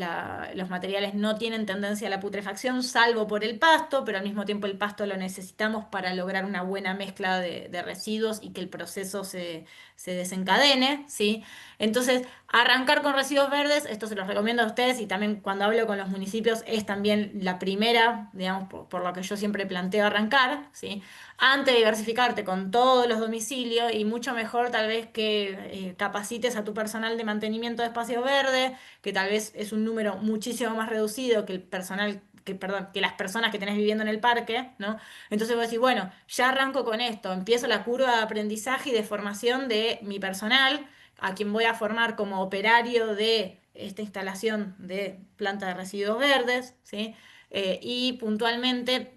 los materiales no tienen tendencia a la putrefacción, salvo por el pasto, pero al mismo tiempo el pasto lo necesitamos para lograr una buena mezcla de residuos y que el proceso se desencadene, ¿sí? Entonces, arrancar con residuos verdes, esto se los recomiendo a ustedes y también cuando hablo con los municipios es también la primera, digamos, por lo que yo siempre planteo arrancar, ¿sí? Antes de diversificarte con todos los domicilios y mucho mejor tal vez que capacites a tu personal de mantenimiento de espacios verdes, que tal vez es un número muchísimo más reducido que el personal perdón, que las personas que tenés viviendo en el parque, ¿no? Entonces vos decís, bueno, ya arranco con esto, empiezo la curva de aprendizaje y de formación de mi personal, a quien voy a formar como operario de esta instalación de planta de residuos verdes, ¿sí? Y puntualmente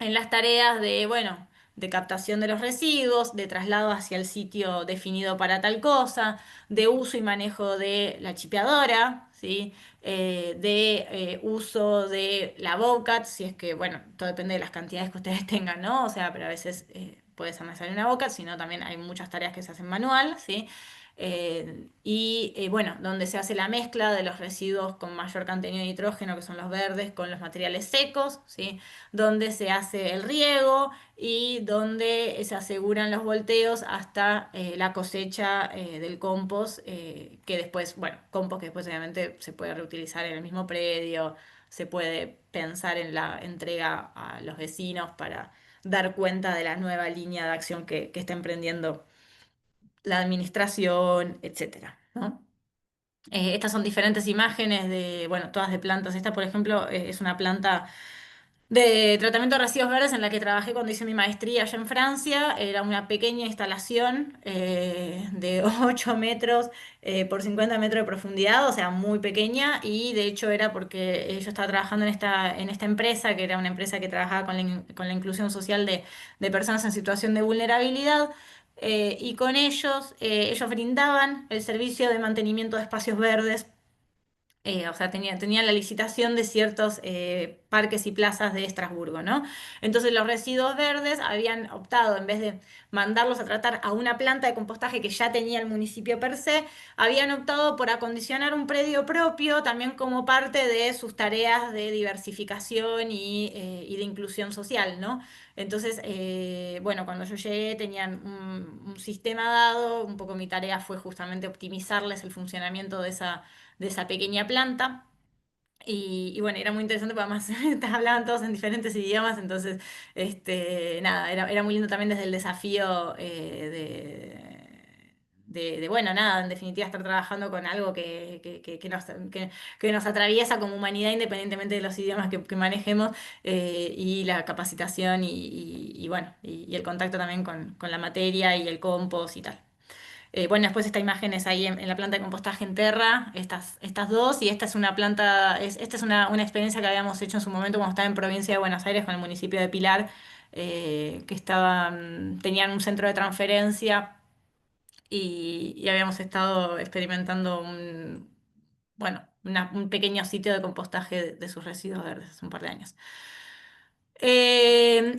en las tareas de, bueno, de captación de los residuos, de traslado hacia el sitio definido para tal cosa, de uso y manejo de la chipeadora, ¿sí? De uso de la Bobcat, si es que, bueno, todo depende de las cantidades que ustedes tengan, ¿no? O sea, pero a veces puede ser necesaria una Bobcat, sino también hay muchas tareas que se hacen manual, ¿sí? Bueno, donde se hace la mezcla de los residuos con mayor contenido de nitrógeno, que son los verdes, con los materiales secos, ¿sí? Donde se hace el riego y donde se aseguran los volteos hasta la cosecha del compost, que después, bueno, compost que después obviamente se puede reutilizar en el mismo predio, se puede pensar en la entrega a los vecinos para dar cuenta de la nueva línea de acción que está emprendiendo la administración, etcétera, ¿no? Estas son diferentes imágenes de, bueno, todas de plantas. Esta, por ejemplo, es una planta de tratamiento de residuos verdes en la que trabajé cuando hice mi maestría allá en Francia. Era una pequeña instalación de 8 metros por 50 metros de profundidad, o sea, muy pequeña. Y de hecho era porque yo estaba trabajando en esta empresa, que era una empresa que trabajaba con la inclusión social de personas en situación de vulnerabilidad. Y con ellos brindaban el servicio de mantenimiento de espacios verdes, o sea, tenían la licitación de ciertos parques y plazas de Estrasburgo, ¿no? Entonces los residuos verdes habían optado, en vez de mandarlos a tratar a una planta de compostaje que ya tenía el municipio per se, habían optado por acondicionar un predio propio, también como parte de sus tareas de diversificación y de inclusión social, ¿no? Entonces, bueno, cuando yo llegué tenían un sistema dado, un poco mi tarea fue justamente optimizarles el funcionamiento de esa pequeña planta. Y bueno, era muy interesante porque además hablaban todos en diferentes idiomas, entonces, nada, era muy lindo también desde el desafío bueno, nada, en definitiva estar trabajando con algo que nos atraviesa como humanidad independientemente de los idiomas que manejemos, y la capacitación bueno, y el contacto también con la materia y el compost y tal. Bueno, después esta imagen es ahí en la planta de compostaje en Terra, estas dos, y esta es una planta, esta es una experiencia que habíamos hecho en su momento cuando estaba en provincia de Buenos Aires con el municipio de Pilar, que tenían un centro de transferencia y habíamos estado experimentando bueno, un pequeño sitio de compostaje de sus residuos verdes hace un par de años.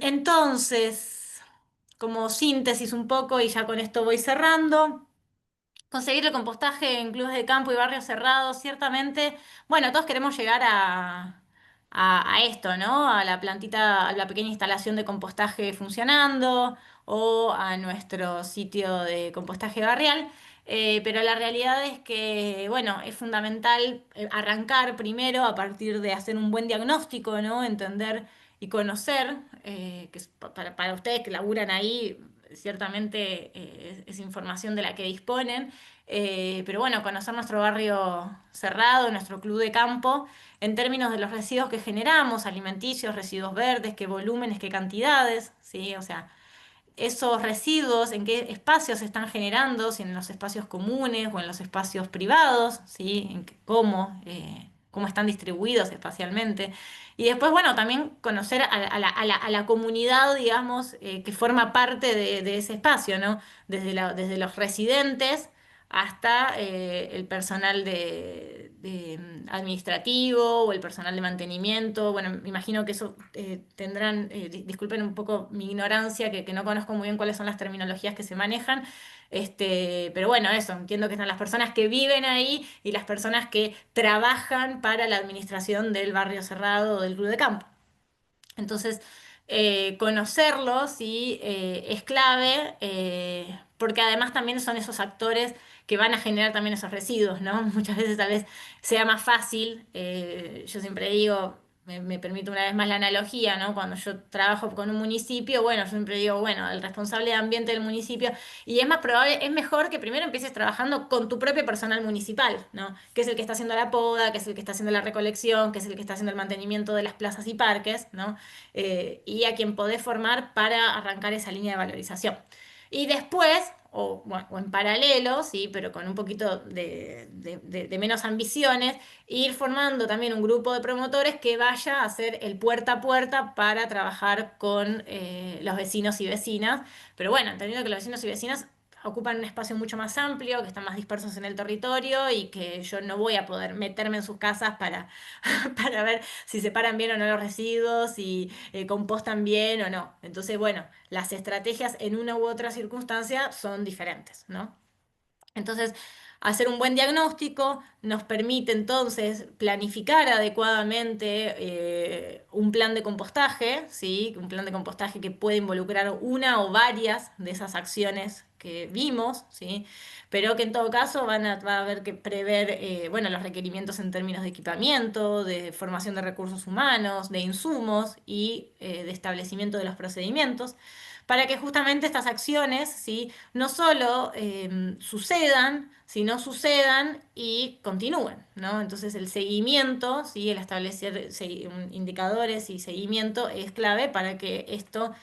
Entonces, como síntesis un poco, y ya con esto voy cerrando. Conseguir el compostaje en clubes de campo y barrios cerrados, ciertamente, bueno, todos queremos llegar a esto, ¿no? A la plantita, a la pequeña instalación de compostaje funcionando o a nuestro sitio de compostaje barrial. Pero la realidad es que, bueno, es fundamental arrancar primero a partir de hacer un buen diagnóstico, ¿no? Entender y conocer, que para ustedes que laburan ahí, ciertamente es información de la que disponen. Pero bueno, conocer nuestro barrio cerrado, nuestro club de campo, en términos de los residuos que generamos, alimenticios, residuos verdes, qué volúmenes, qué cantidades, ¿sí? O sea, esos residuos, en qué espacios se están generando, si en los espacios comunes o en los espacios privados, ¿sí? Cómo están distribuidos espacialmente. Y después, bueno, también conocer a la comunidad, digamos, que forma parte de ese espacio, ¿no? Desde los residentes hasta el personal administrativo o el personal de mantenimiento. Bueno, me imagino que eso tendrán, disculpen un poco mi ignorancia, que no conozco muy bien cuáles son las terminologías que se manejan. Pero bueno, eso, entiendo que están las personas que viven ahí y las personas que trabajan para la administración del barrio cerrado o del club de campo. Entonces, conocerlos sí, es clave, porque además también son esos actores que van a generar también esos residuos, ¿no? Muchas veces tal vez sea más fácil, yo siempre digo, me permito una vez más la analogía, ¿no? Cuando yo trabajo con un municipio, bueno, yo siempre digo, bueno, el responsable de ambiente del municipio, y es más probable, es mejor que primero empieces trabajando con tu propio personal municipal, ¿no? Que es el que está haciendo la poda, que es el que está haciendo la recolección, que es el que está haciendo el mantenimiento de las plazas y parques, ¿no? Y a quien podés formar para arrancar esa línea de valorización. Y después, bueno, o en paralelo, sí, pero con un poquito de menos ambiciones, ir formando también un grupo de promotores que vaya a hacer el puerta a puerta para trabajar con los vecinos y vecinas. Pero bueno, entendiendo que los vecinos y vecinas ocupan un espacio mucho más amplio, que están más dispersos en el territorio y que yo no voy a poder meterme en sus casas para ver si separan bien o no los residuos, si compostan bien o no. Entonces, bueno, las estrategias en una u otra circunstancia son diferentes, ¿no? Entonces, hacer un buen diagnóstico nos permite entonces planificar adecuadamente un plan de compostaje, ¿sí? Un plan de compostaje que puede involucrar una o varias de esas acciones que vimos, ¿sí? Pero que en todo caso va a haber que prever, bueno, los requerimientos en términos de equipamiento, de formación de recursos humanos, de insumos y de establecimiento de los procedimientos para que justamente estas acciones, ¿sí? No solo sucedan, sino sucedan y continúen, ¿no? Entonces el seguimiento, ¿sí? El establecer indicadores y seguimiento es clave para que esto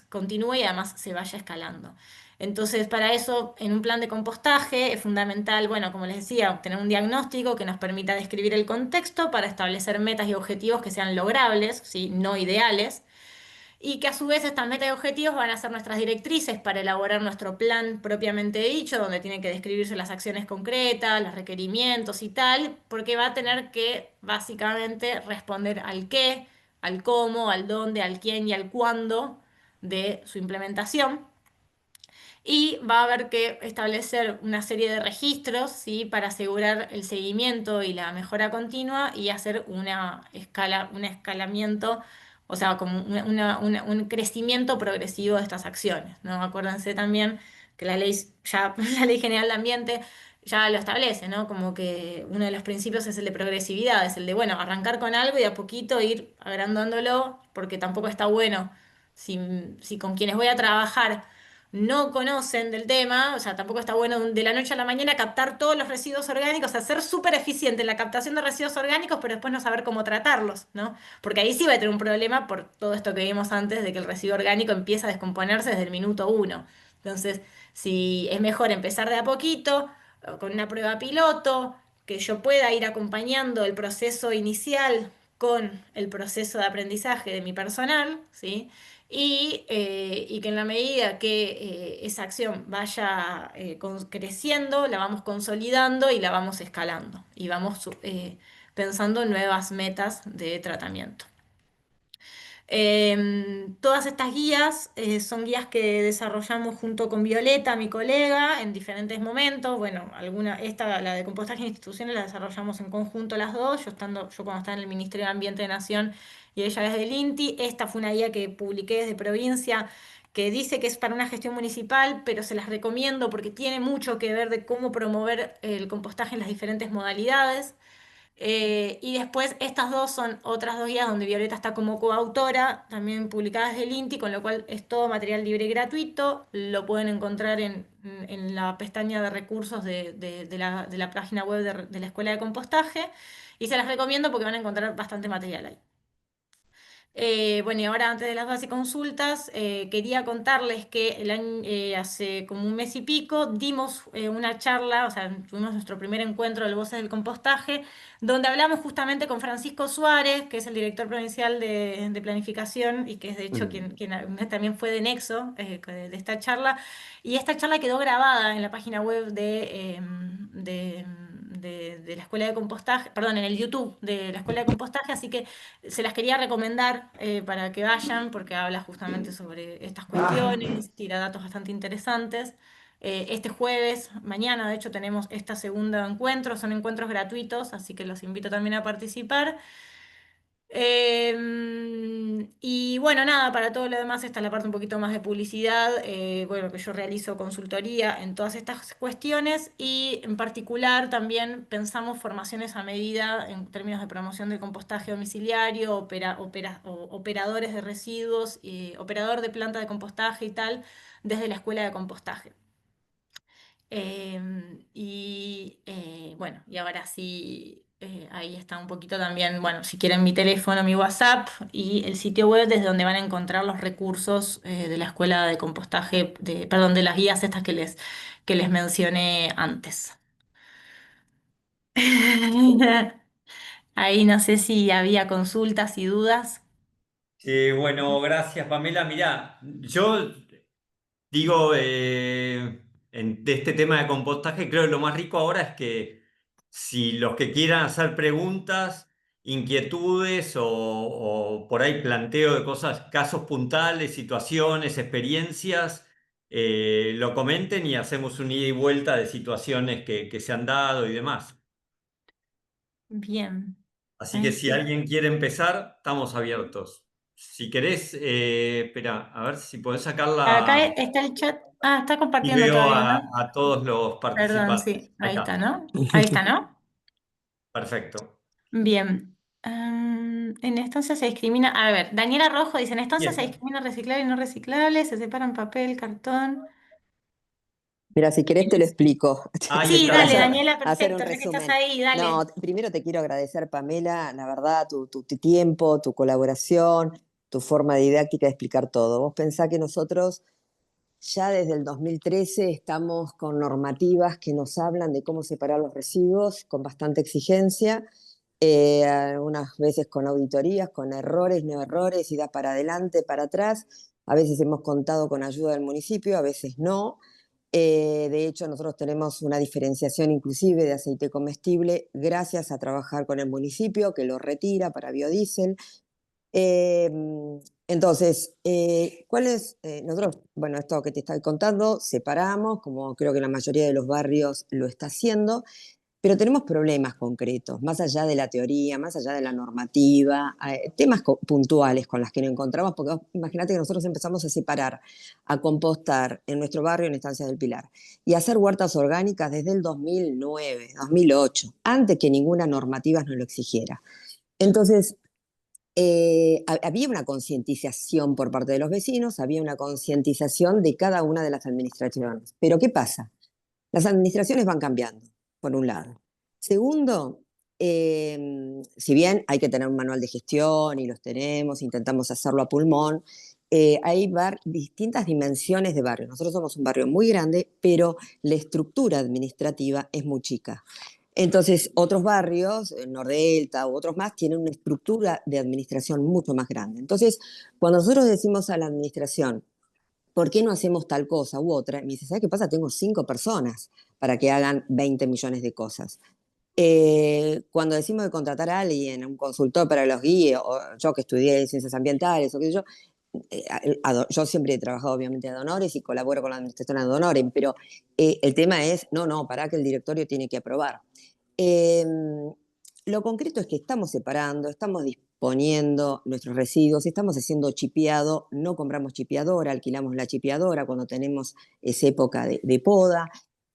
continúe y además se vaya escalando. Entonces, para eso, en un plan de compostaje es fundamental, bueno, como les decía, obtener un diagnóstico que nos permita describir el contexto para establecer metas y objetivos que sean logrables, ¿sí? No ideales y que a su vez estas metas y objetivos van a ser nuestras directrices para elaborar nuestro plan propiamente dicho, donde tienen que describirse las acciones concretas, los requerimientos y tal, porque va a tener que básicamente responder al qué, al cómo, al dónde, al quién y al cuándo de su implementación. Y va a haber que establecer una serie de registros, ¿sí? Para asegurar el seguimiento y la mejora continua y hacer un escalamiento, o sea, como un crecimiento progresivo de estas acciones, ¿no? Acuérdense también que la ley, ya, la Ley General de Ambiente ya lo establece, ¿no? Como que uno de los principios es el de progresividad, es el de, bueno, arrancar con algo y a poquito ir agrandándolo, porque tampoco está bueno si con quienes voy a trabajar no conocen del tema, o sea, tampoco está bueno de la noche a la mañana captar todos los residuos orgánicos, o sea, ser súper eficiente en la captación de residuos orgánicos, pero después no saber cómo tratarlos, ¿no? Porque ahí sí va a tener un problema por todo esto que vimos antes de que el residuo orgánico empieza a descomponerse desde el minuto uno. Entonces, si es mejor empezar de a poquito, o con una prueba piloto, que yo pueda ir acompañando el proceso inicial con el proceso de aprendizaje de mi personal, ¿sí? Y que en la medida que esa acción vaya creciendo, la vamos consolidando y la vamos escalando y vamos pensando en nuevas metas de tratamiento. Todas estas guías son guías que desarrollamos junto con Violeta, mi colega, en diferentes momentos. Bueno, la de compostaje en instituciones la desarrollamos en conjunto las dos, yo cuando estaba en el Ministerio de Ambiente de Nación y ella desde el INTI. Esta fue una guía que publiqué desde provincia que dice que es para una gestión municipal, pero se las recomiendo porque tiene mucho que ver de cómo promover el compostaje en las diferentes modalidades. Y después estas dos son otras dos guías donde Violeta está como coautora, también publicadas del INTI, con lo cual es todo material libre y gratuito. Lo pueden encontrar en la pestaña de recursos de la página web de la Escuela de Compostaje. Y se las recomiendo porque van a encontrar bastante material ahí. Bueno, y ahora antes de las base consultas, quería contarles que hace como un mes y pico dimos una charla, o sea, tuvimos nuestro primer encuentro del Voces del Compostaje, donde hablamos justamente con Francisco Suárez, que es el director provincial de Planificación y que es de hecho Mm. quien también fue de nexo de esta charla. Y esta charla quedó grabada en la página web de la Escuela de Compostaje, perdón, en el YouTube de la Escuela de Compostaje, así que se las quería recomendar para que vayan porque habla justamente sobre estas cuestiones, tira datos bastante interesantes. Este jueves, mañana, de hecho, tenemos este segundo encuentro, son encuentros gratuitos, así que los invito también a participar. Y bueno, nada, para todo lo demás está la parte un poquito más de publicidad, bueno, que yo realizo consultoría en todas estas cuestiones y en particular también pensamos formaciones a medida en términos de promoción del compostaje domiciliario, operadores de residuos, operador de planta de compostaje y tal, desde la escuela de compostaje. Bueno, y ahora sí, ahí está un poquito también, bueno, si quieren mi teléfono, mi WhatsApp y el sitio web desde donde van a encontrar los recursos de la escuela de compostaje, perdón, de las guías estas que les mencioné antes. Ahí no sé si había consultas y dudas. Sí, bueno, gracias, Pamela. Mirá, yo digo, de este tema de compostaje, creo que lo más rico ahora es que si los que quieran hacer preguntas, inquietudes o por ahí planteo de cosas, casos puntuales, situaciones, experiencias, lo comenten y hacemos un ida y vuelta de situaciones que se han dado y demás. Bien. Así que Ahí si sí. alguien quiere empezar, estamos abiertos. Si querés, espera, a ver si podés Acá sacarla. está el chat. Ah, está Y compartiendo veo todavía, ¿no? a todos los Perdón, participantes. sí. Ahí Ahí está, está. ¿no? Ahí está, ¿no? Perfecto. Bien. En estancia se discrimina. A ver, Daniela Rojo dice: en estancia se Bien. discrimina reciclable y no reciclable, se separan papel, cartón. Mira, si querés te lo explico Ahí Sí, está para dale, hacer, Daniela. Daniela, hacer un perfecto, ya que estás resumen. ahí, No, dale. primero te quiero agradecer, Pamela, la verdad, tu tiempo, tu colaboración, tu forma didáctica de explicar todo. Vos pensás que nosotros ya desde el 2013 estamos con normativas que nos hablan de cómo separar los residuos con bastante exigencia, algunas veces con auditorías, con errores, no errores, ida para adelante, para atrás. A veces hemos contado con ayuda del municipio, a veces no. De hecho, nosotros tenemos una diferenciación inclusive de aceite comestible gracias a trabajar con el municipio que lo retira para biodiesel. Eh, entonces, ¿cuál es? Nosotros, bueno, esto que te estoy contando, separamos, como creo que la mayoría de los barrios lo está haciendo, pero tenemos problemas concretos, más allá de la teoría, más allá de la normativa, temas puntuales con las que nos encontramos, porque imagínate que nosotros empezamos a separar, a compostar en nuestro barrio en Estancia del Pilar y a hacer huertas orgánicas desde el 2009, 2008, antes que ninguna normativa nos lo exigiera. Entonces, había una concientización por parte de los vecinos, había una concientización de cada una de las administraciones. Pero ¿qué pasa? Las administraciones van cambiando, por un lado. Segundo, si bien hay que tener un manual de gestión y los tenemos, intentamos hacerlo a pulmón, hay distintas dimensiones de barrio. Nosotros somos un barrio muy grande, pero la estructura administrativa es muy chica. Entonces, otros barrios, Nordelta u otros más, tienen una estructura de administración mucho más grande. Entonces, cuando nosotros decimos a la administración, ¿por qué no hacemos tal cosa u otra? Me dice, ¿sabes qué pasa? Tengo 5 personas para que hagan 20 millones de cosas. Cuando decimos de contratar a alguien, un consultor para los guíes, o yo que estudié ciencias ambientales, o qué sé yo, yo siempre he trabajado obviamente a honores y colaboro con la administración ad honorem, pero el tema es, no, para que el directorio tiene que aprobar. Eh, lo concreto es que estamos separando, estamos disponiendo nuestros residuos, estamos haciendo chipeado, no compramos chipeadora, alquilamos la chipeadora cuando tenemos esa época de poda,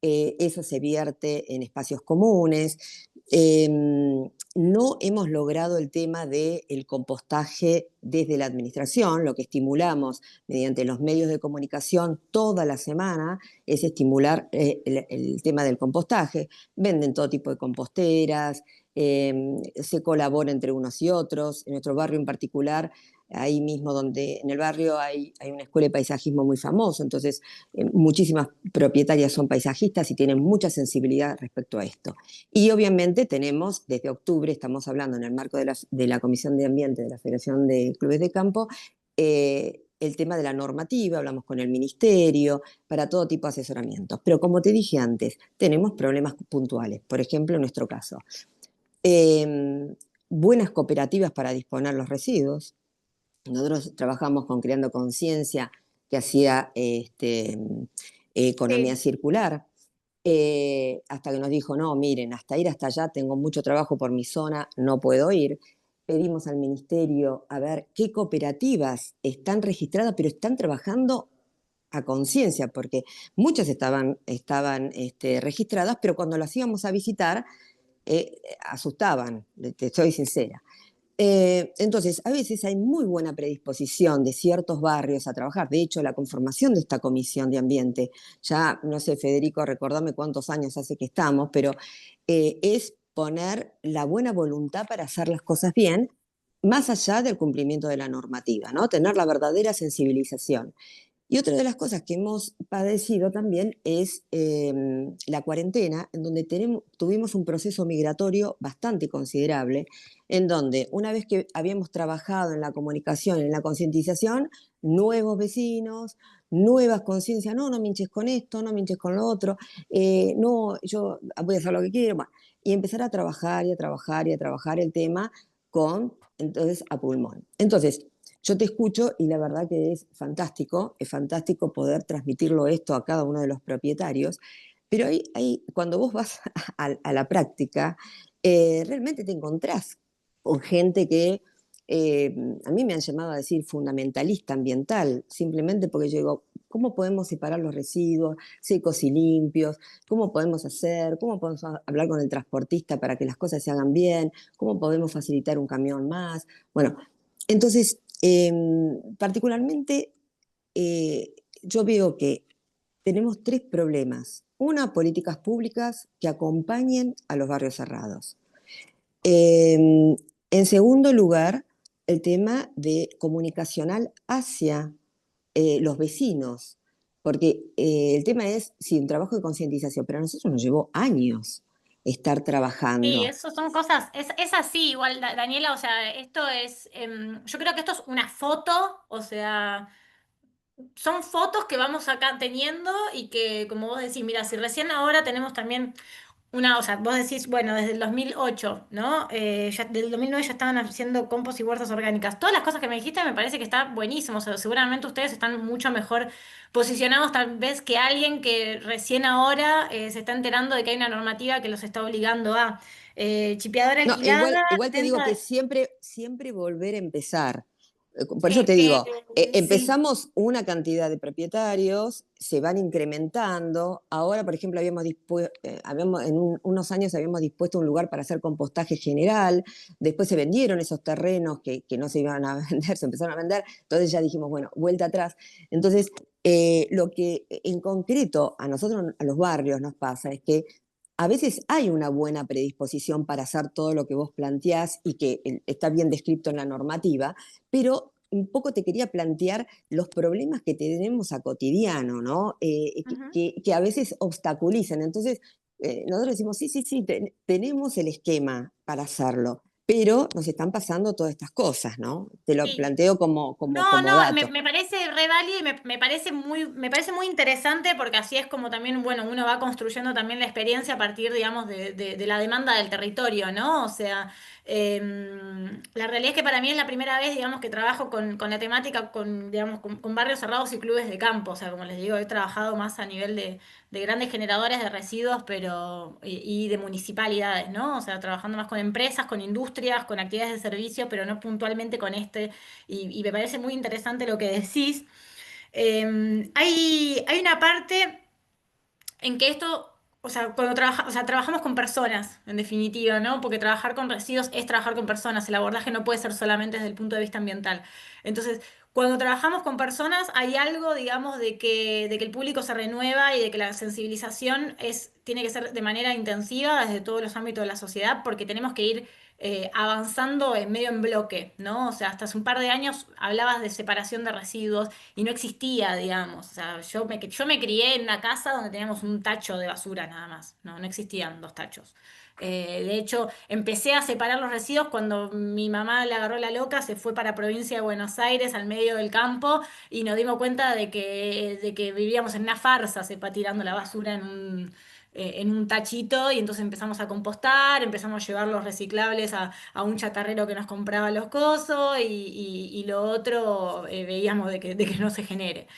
eso se vierte en espacios comunes. Eh, no hemos logrado el tema del compostaje desde la administración, lo que estimulamos mediante los medios de comunicación toda la semana es estimular el tema del compostaje. Venden todo tipo de composteras, se colabora entre unos y otros. En nuestro barrio en particular, ahí mismo donde en el barrio hay una escuela de paisajismo muy famosa, entonces muchísimas propietarias son paisajistas y tienen mucha sensibilidad respecto a esto. Y obviamente tenemos, desde octubre, estamos hablando en el marco de la Comisión de Ambiente de la Federación de Clubes de Campo, el tema de la normativa, hablamos con el ministerio, para todo tipo de asesoramientos. Pero como te dije antes, tenemos problemas puntuales. Por ejemplo, en nuestro caso, eh, buenas cooperativas para disponer los residuos. Nosotros trabajamos con Creando Conciencia, que hacía economía Sí. circular, hasta que nos dijo, no, miren, hasta ir hasta allá tengo mucho trabajo por mi zona, no puedo ir. Pedimos al ministerio a ver qué cooperativas están registradas, pero están trabajando a conciencia, porque muchas estaban registradas, pero cuando las íbamos a visitar, asustaban, te estoy sincera. Entonces, a veces hay muy buena predisposición de ciertos barrios a trabajar. De hecho, la conformación de esta comisión de ambiente, ya no sé, Federico, recordame cuántos años hace que estamos, pero es poner la buena voluntad para hacer las cosas bien, más allá del cumplimiento de la normativa, ¿no? Tener la verdadera sensibilización. Y otra de las cosas que hemos padecido también es la cuarentena, en donde tuvimos un proceso migratorio bastante considerable, en donde una vez que habíamos trabajado en la comunicación, en la concientización, nuevos vecinos, nuevas conciencias, no me hinches con esto, no me hinches con lo otro, no, yo voy a hacer lo que quiero, bueno, y empezar a trabajar y a trabajar y a trabajar el tema entonces, a pulmón. Entonces, yo te escucho y la verdad que es fantástico poder transmitirlo esto a cada uno de los propietarios, pero cuando vos vas a la práctica, realmente te encontrás con gente que eh, a mí me han llamado a decir fundamentalista ambiental, simplemente porque yo digo, ¿cómo podemos separar los residuos secos y limpios? ¿Cómo podemos hacer? ¿Cómo podemos hablar con el transportista para que las cosas se hagan bien? ¿Cómo podemos facilitar un camión más? Bueno, entonces, particularmente, yo veo que tenemos tres problemas. Una, políticas públicas que acompañen a los barrios cerrados. En segundo lugar, el tema de comunicacional hacia los vecinos, porque el tema es, sí, un trabajo de concientización, pero a nosotros nos llevó años estar Sí, trabajando. eso son cosas, es así, igual Daniela, o sea, esto es, yo creo que esto es una foto, o sea, son fotos que vamos acá teniendo y que, como vos decís, mira, si recién ahora tenemos también una, o sea, vos decís, bueno, desde el 2008, ¿no? Ya, desde el 2009 ya estaban haciendo compost y huertas orgánicas. Todas las cosas que me dijiste me parece que está buenísimo. O sea, seguramente ustedes están mucho mejor posicionados tal vez que alguien que recién ahora se está enterando de que hay una normativa que los está obligando a chipeadora No, alquilada, igual te digo venta que de... siempre volver a empezar. Por eso Es te que, digo, sí. empezamos una cantidad de propietarios, se van incrementando. Ahora, por ejemplo, unos años habíamos dispuesto un lugar para hacer compostaje general. Después se vendieron esos terrenos que no se iban a vender, se empezaron a vender. Entonces ya dijimos, bueno, vuelta atrás. Entonces, lo que en concreto a nosotros, a los barrios, nos pasa es que a veces hay una buena predisposición para hacer todo lo que vos planteás y que está bien descrito en la normativa, pero un poco te quería plantear los problemas que tenemos a cotidiano, ¿no? Ujú. Que a veces obstaculizan. Entonces, nosotros decimos, sí, sí, sí, tenemos el esquema para hacerlo, pero nos están pasando todas estas cosas, ¿no? Te lo Sí. planteo No, como no, me, dato. me parece re válido y me parece muy interesante porque así es como también, bueno, uno va construyendo también la experiencia a partir, digamos, de la demanda del territorio, ¿no? O sea, la realidad es que para mí es la primera vez, digamos, que trabajo con la temática, digamos, con barrios cerrados y clubes de campo. O sea, como les digo, he trabajado más a nivel de grandes generadores de residuos, pero, y de municipalidades, ¿no? O sea, trabajando más con empresas, con industrias, con actividades de servicio, pero no puntualmente con y me parece muy interesante lo que decís. Hay una parte en que esto, o sea, o sea, trabajamos con personas, en definitiva, ¿no? Porque trabajar con residuos es trabajar con personas, el abordaje no puede ser solamente desde el punto de vista ambiental. Entonces, cuando trabajamos con personas, hay algo, digamos, de que el público se renueva y de que la sensibilización tiene que ser de manera intensiva desde todos los ámbitos de la sociedad, porque tenemos que ir avanzando en medio en bloque, ¿no? O sea, hasta hace un par de años hablabas de separación de residuos y no existía, digamos. O sea, yo me crié en una casa donde teníamos un tacho de basura nada más, no, no existían dos tachos. De hecho, empecé a separar los residuos cuando mi mamá le agarró la loca, se fue para provincia de Buenos Aires, al medio del campo, y nos dimos cuenta de que vivíamos en una farsa, sepa, tirando la basura en un tachito, y entonces empezamos a compostar, empezamos a llevar los reciclables a un chatarrero que nos compraba los cosos y lo otro veíamos de que no se genere.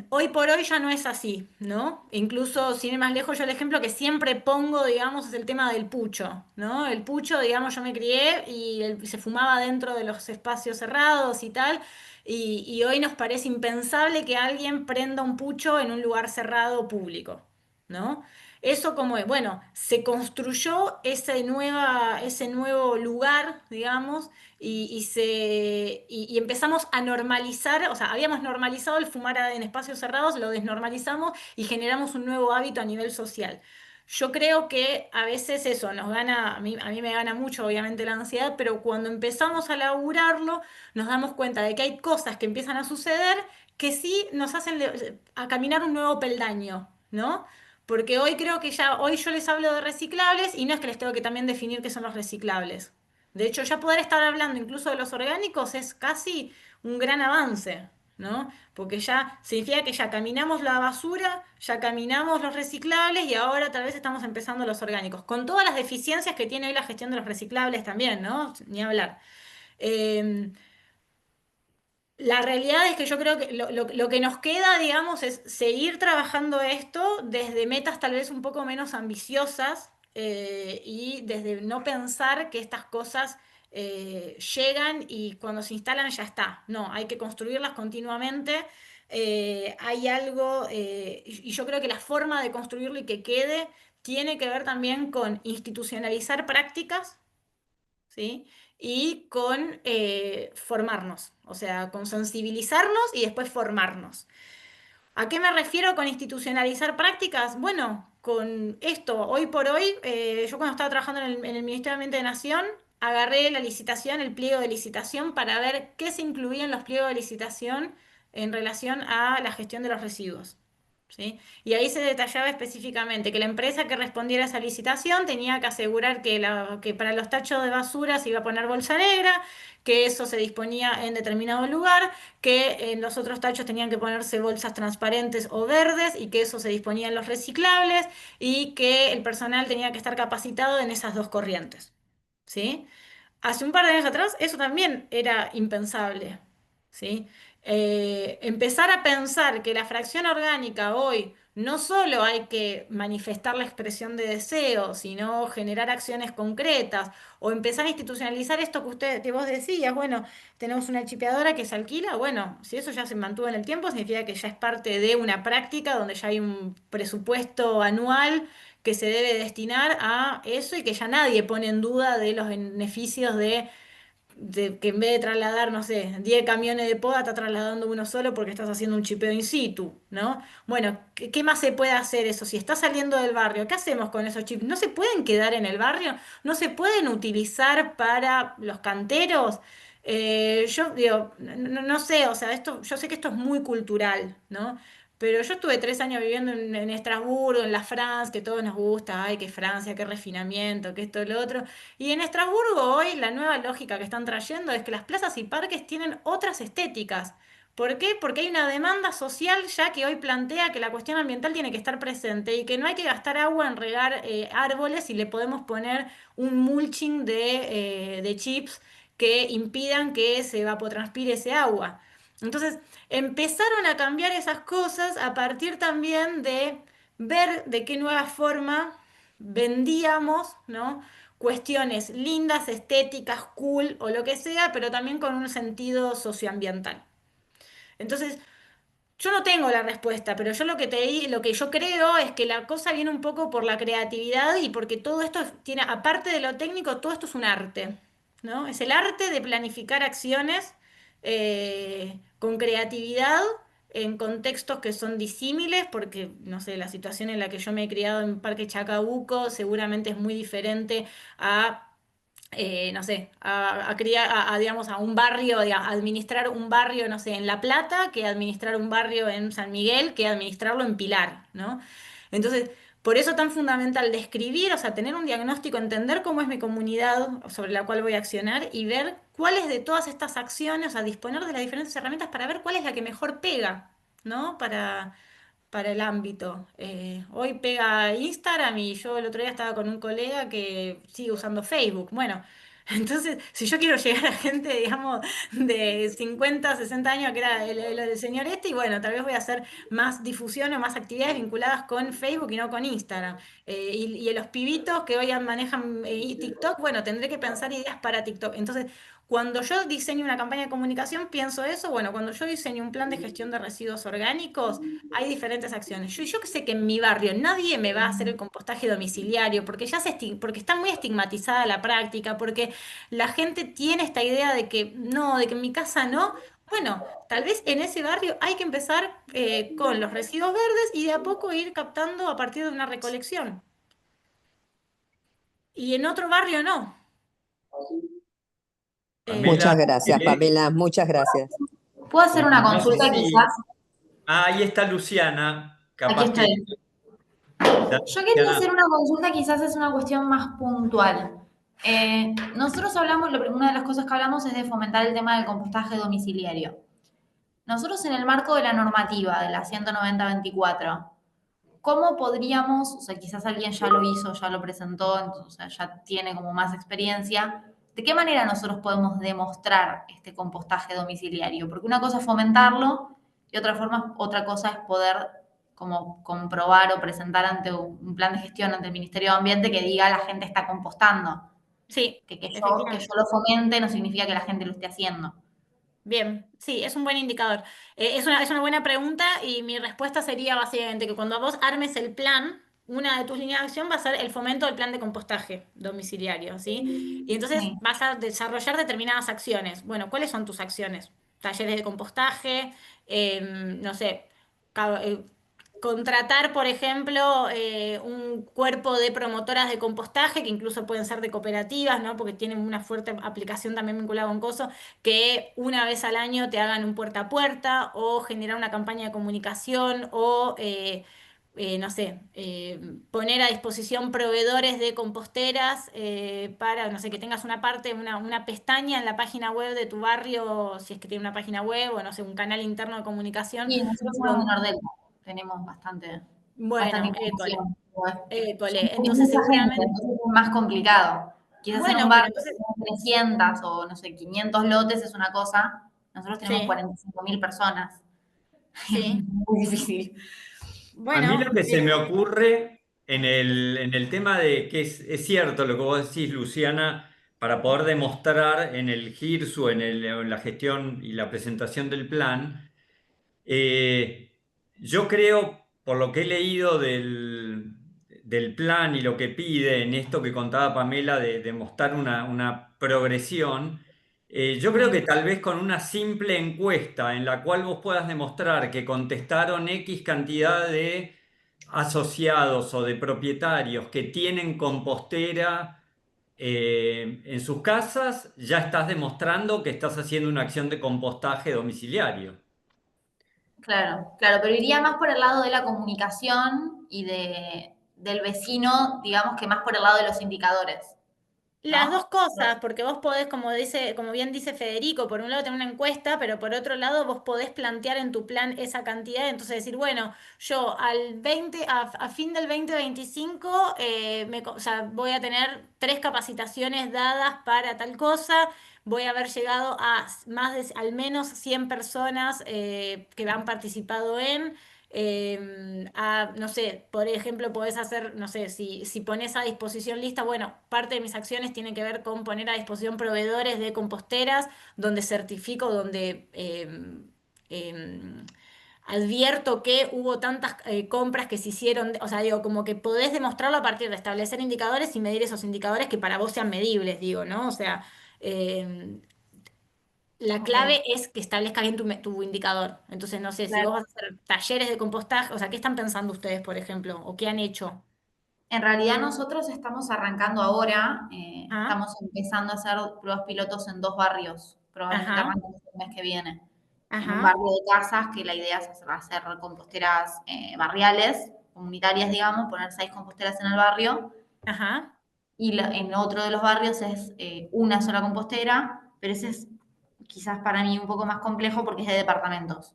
Hoy por hoy ya no es así, ¿no? Incluso, sin ir más lejos, yo el ejemplo que siempre pongo, digamos, es el tema del pucho, ¿no? El pucho, digamos, yo me crié y se fumaba dentro de los espacios cerrados y tal, y hoy nos parece impensable que alguien prenda un pucho en un lugar cerrado público, ¿no? Eso como es, bueno, se construyó ese nuevo lugar, digamos, y empezamos a normalizar, o sea, habíamos normalizado el fumar en espacios cerrados, lo desnormalizamos y generamos un nuevo hábito a nivel social. Yo creo que a veces eso nos gana, a mí me gana mucho obviamente la ansiedad, pero cuando empezamos a laburarlo nos damos cuenta de que hay cosas que empiezan a suceder que sí nos hacen a caminar un nuevo peldaño, ¿no? Porque hoy creo que hoy yo les hablo de reciclables y no es que les tengo que también definir qué son los reciclables. De hecho, ya poder estar hablando incluso de los orgánicos es casi un gran avance, ¿no? Porque ya significa que ya caminamos la basura, ya caminamos los reciclables y ahora tal vez estamos empezando los orgánicos, con todas las deficiencias que tiene hoy la gestión de los reciclables también, ¿no? Ni hablar. Eh, La realidad es que yo creo que lo que nos queda, digamos, es seguir trabajando esto desde metas tal vez un poco menos ambiciosas, y desde no pensar que estas cosas llegan y cuando se instalan ya está. No, hay que construirlas continuamente. Hay algo, y yo creo que la forma de construirlo y que quede tiene que ver también con institucionalizar prácticas, ¿sí? Y con formarnos, o sea, con sensibilizarnos y después formarnos. ¿A qué me refiero con institucionalizar prácticas? Bueno, con esto, hoy por hoy, yo cuando estaba trabajando en el Ministerio de Ambiente de Nación, agarré la licitación, el pliego de licitación, para ver qué se incluía en los pliegos de licitación en relación a la gestión de los residuos. ¿Sí? Y ahí se detallaba específicamente que la empresa que respondiera a esa licitación tenía que asegurar que para los tachos de basura se iba a poner bolsa negra, que eso se disponía en determinado lugar, que en los otros tachos tenían que ponerse bolsas transparentes o verdes y que eso se disponía en los reciclables y que el personal tenía que estar capacitado en esas dos corrientes. ¿Sí? Hace un par de años atrás eso también era impensable, ¿sí? Empezar a pensar que la fracción orgánica hoy no solo hay que manifestar la expresión de deseo, sino generar acciones concretas, o empezar a institucionalizar esto que vos decías, bueno, tenemos una chipeadora que se alquila, bueno, si eso ya se mantuvo en el tiempo, significa que ya es parte de una práctica donde ya hay un presupuesto anual que se debe destinar a eso y que ya nadie pone en duda de los beneficios de que en vez de trasladar, no sé, 10 camiones de poda, está trasladando uno solo porque estás haciendo un chipeo in situ, ¿no? Bueno, ¿qué más se puede hacer eso? Si está saliendo del barrio, ¿qué hacemos con esos chips? ¿No se pueden quedar en el barrio? ¿No se pueden utilizar para los canteros? Yo digo, no sé, o sea, esto, yo sé que esto es muy cultural, ¿no? Pero yo estuve 3 años viviendo en Estrasburgo, en la France, que todos nos gusta, ay, que Francia, qué refinamiento, que esto, lo otro. Y en Estrasburgo hoy la nueva lógica que están trayendo es que las plazas y parques tienen otras estéticas. ¿Por qué? Porque hay una demanda social ya que hoy plantea que la cuestión ambiental tiene que estar presente y que no hay que gastar agua en regar árboles y le podemos poner un mulching de chips que impidan que se evapotranspire ese agua. Entonces, empezaron a cambiar esas cosas a partir también de ver de qué nueva forma vendíamos, ¿no? Cuestiones lindas, estéticas, cool o lo que sea, pero también con un sentido socioambiental. Entonces, yo no tengo la respuesta, pero yo lo que yo creo es que la cosa viene un poco por la creatividad y porque todo esto tiene, aparte de lo técnico, todo esto es un arte, ¿no? Es el arte de planificar acciones con creatividad en contextos que son disímiles, porque, no sé, la situación en la que yo me he criado en Parque Chacabuco seguramente es muy diferente a no sé, a criar, digamos, a un barrio, a administrar un barrio, no sé, en La Plata, que administrar un barrio en San Miguel, que administrarlo en Pilar, ¿no? Entonces, por eso tan fundamental describir, o sea, tener un diagnóstico, entender cómo es mi comunidad sobre la cual voy a accionar y ver cuáles de todas estas acciones, o sea, disponer de las diferentes herramientas para ver cuál es la que mejor pega, ¿no? Para el ámbito. Hoy pega Instagram y yo el otro día estaba con un colega que sigue usando Facebook. Bueno, entonces, si yo quiero llegar a gente, digamos, de 50 60 años, que era el señor este, y bueno, tal vez voy a hacer más difusión o más actividades vinculadas con Facebook y no con Instagram. Y los pibitos que hoy manejan TikTok, bueno, tendré que pensar ideas para TikTok. Entonces, cuando yo diseño una campaña de comunicación, pienso eso. Bueno, cuando yo diseño un plan de gestión de residuos orgánicos, hay diferentes acciones. Yo que sé que en mi barrio nadie me va a hacer el compostaje domiciliario porque porque está muy estigmatizada la práctica, porque la gente tiene esta idea de que no, de que en mi casa no. Bueno, tal vez en ese barrio hay que empezar con los residuos verdes y de a poco ir captando a partir de una recolección. Y en otro barrio no. Pamela, Muchas gracias, Pamela, muchas gracias. ¿Puedo hacer una no sé consulta si... quizás? Ahí está Luciana, Aquí capaz que... estoy. Yo quería Luciana, hacer una consulta, quizás es una cuestión más puntual. Nosotros hablamos, una de las cosas que hablamos es de fomentar el tema del compostaje domiciliario. Nosotros en el marco de la normativa de la 190-24, ¿cómo podríamos, o sea, quizás alguien ya lo hizo, ya lo presentó, entonces, o sea, ya tiene como más experiencia, ¿de qué manera nosotros podemos demostrar este compostaje domiciliario? Porque una cosa es fomentarlo y otra cosa es poder como comprobar o presentar ante un plan de gestión ante el Ministerio de Ambiente que diga la gente está compostando. Sí, Que yo efectivamente. lo fomente no significa que la gente lo esté haciendo. Bien, sí, es un buen indicador. Es una buena pregunta y mi respuesta sería básicamente que cuando vos armes el plan, una de tus líneas de acción va a ser el fomento del plan de compostaje domiciliario, ¿sí? Y entonces Sí. vas a desarrollar determinadas acciones. Bueno, ¿cuáles son tus acciones? Talleres de compostaje, no sé, ca- eh, contratar, por ejemplo, un cuerpo de promotoras de compostaje, que incluso pueden ser de cooperativas, ¿no? Porque tienen una fuerte aplicación también vinculada con coso, que una vez al año te hagan un puerta a puerta o generar una campaña de comunicación o, no sé, poner a disposición proveedores de composteras para, no sé, que tengas una parte, una pestaña en la página web de tu barrio, si es que tiene una página web o, no sé, un canal interno de comunicación. Y nosotros somos de Nordelta, tenemos bastante Bueno, école, información. école. Somos Entonces, mucha gente, seguramente, entonces es más complicado. Quizás en un bueno, pero barrio entonces, de 300 o no sé, 500 lotes es una cosa. Nosotros tenemos sí, 45.000 personas. Es sí. muy difícil. A mí lo Bueno, que se me ocurre en el tema de que es cierto lo que vos decís, Luciana, para poder demostrar en el GIRSU, en la gestión y la presentación del plan, yo creo, por lo que he leído del plan y lo que pide en esto que contaba Pamela de mostrar una progresión, yo creo que Sí, tal vez con una simple encuesta en la cual vos puedas demostrar que contestaron X cantidad de asociados o de propietarios que tienen compostera en sus casas, ya estás demostrando que estás haciendo una acción de compostaje domiciliario. claro, claro, pero iría más por el lado de la comunicación y del vecino, digamos que más por el lado de los indicadores, las dos ¿no? cosas, porque vos podés, como bien dice Federico, por un lado tener una encuesta, pero por otro lado vos podés plantear en tu plan esa cantidad, entonces decir, bueno, yo a fin del 2025 o sea, voy a tener 3 capacitaciones dadas para tal cosa, voy a haber llegado a más de al menos 100 personas que han participado en. No sé, por ejemplo, podés hacer, no sé, si pones a disposición lista, bueno, parte de mis acciones tienen que ver con poner a disposición proveedores de composteras, donde certifico, donde advierto que hubo tantas compras que se hicieron, o sea, digo, como que podés demostrarlo a partir de establecer indicadores y medir esos indicadores que para vos sean medibles, digo, ¿no? O sea, eh, la Ok, clave es que establezca bien tu indicador. Entonces, no sé, si vos claro. vas a hacer talleres de compostaje, o sea, ¿qué están pensando ustedes, por ejemplo? ¿O qué han hecho? En realidad nosotros estamos arrancando ahora, Ah, estamos empezando a hacer pruebas pilotos en 2 barrios, probablemente ajá, arranquemos el mes que viene. En un ajá, barrio de casas, que la idea es hacer composteras barriales, comunitarias, digamos, poner 6 composteras en el barrio, ajá, y en otro de los barrios es una sola compostera, pero ese es quizás para mí un poco más complejo porque es de departamentos.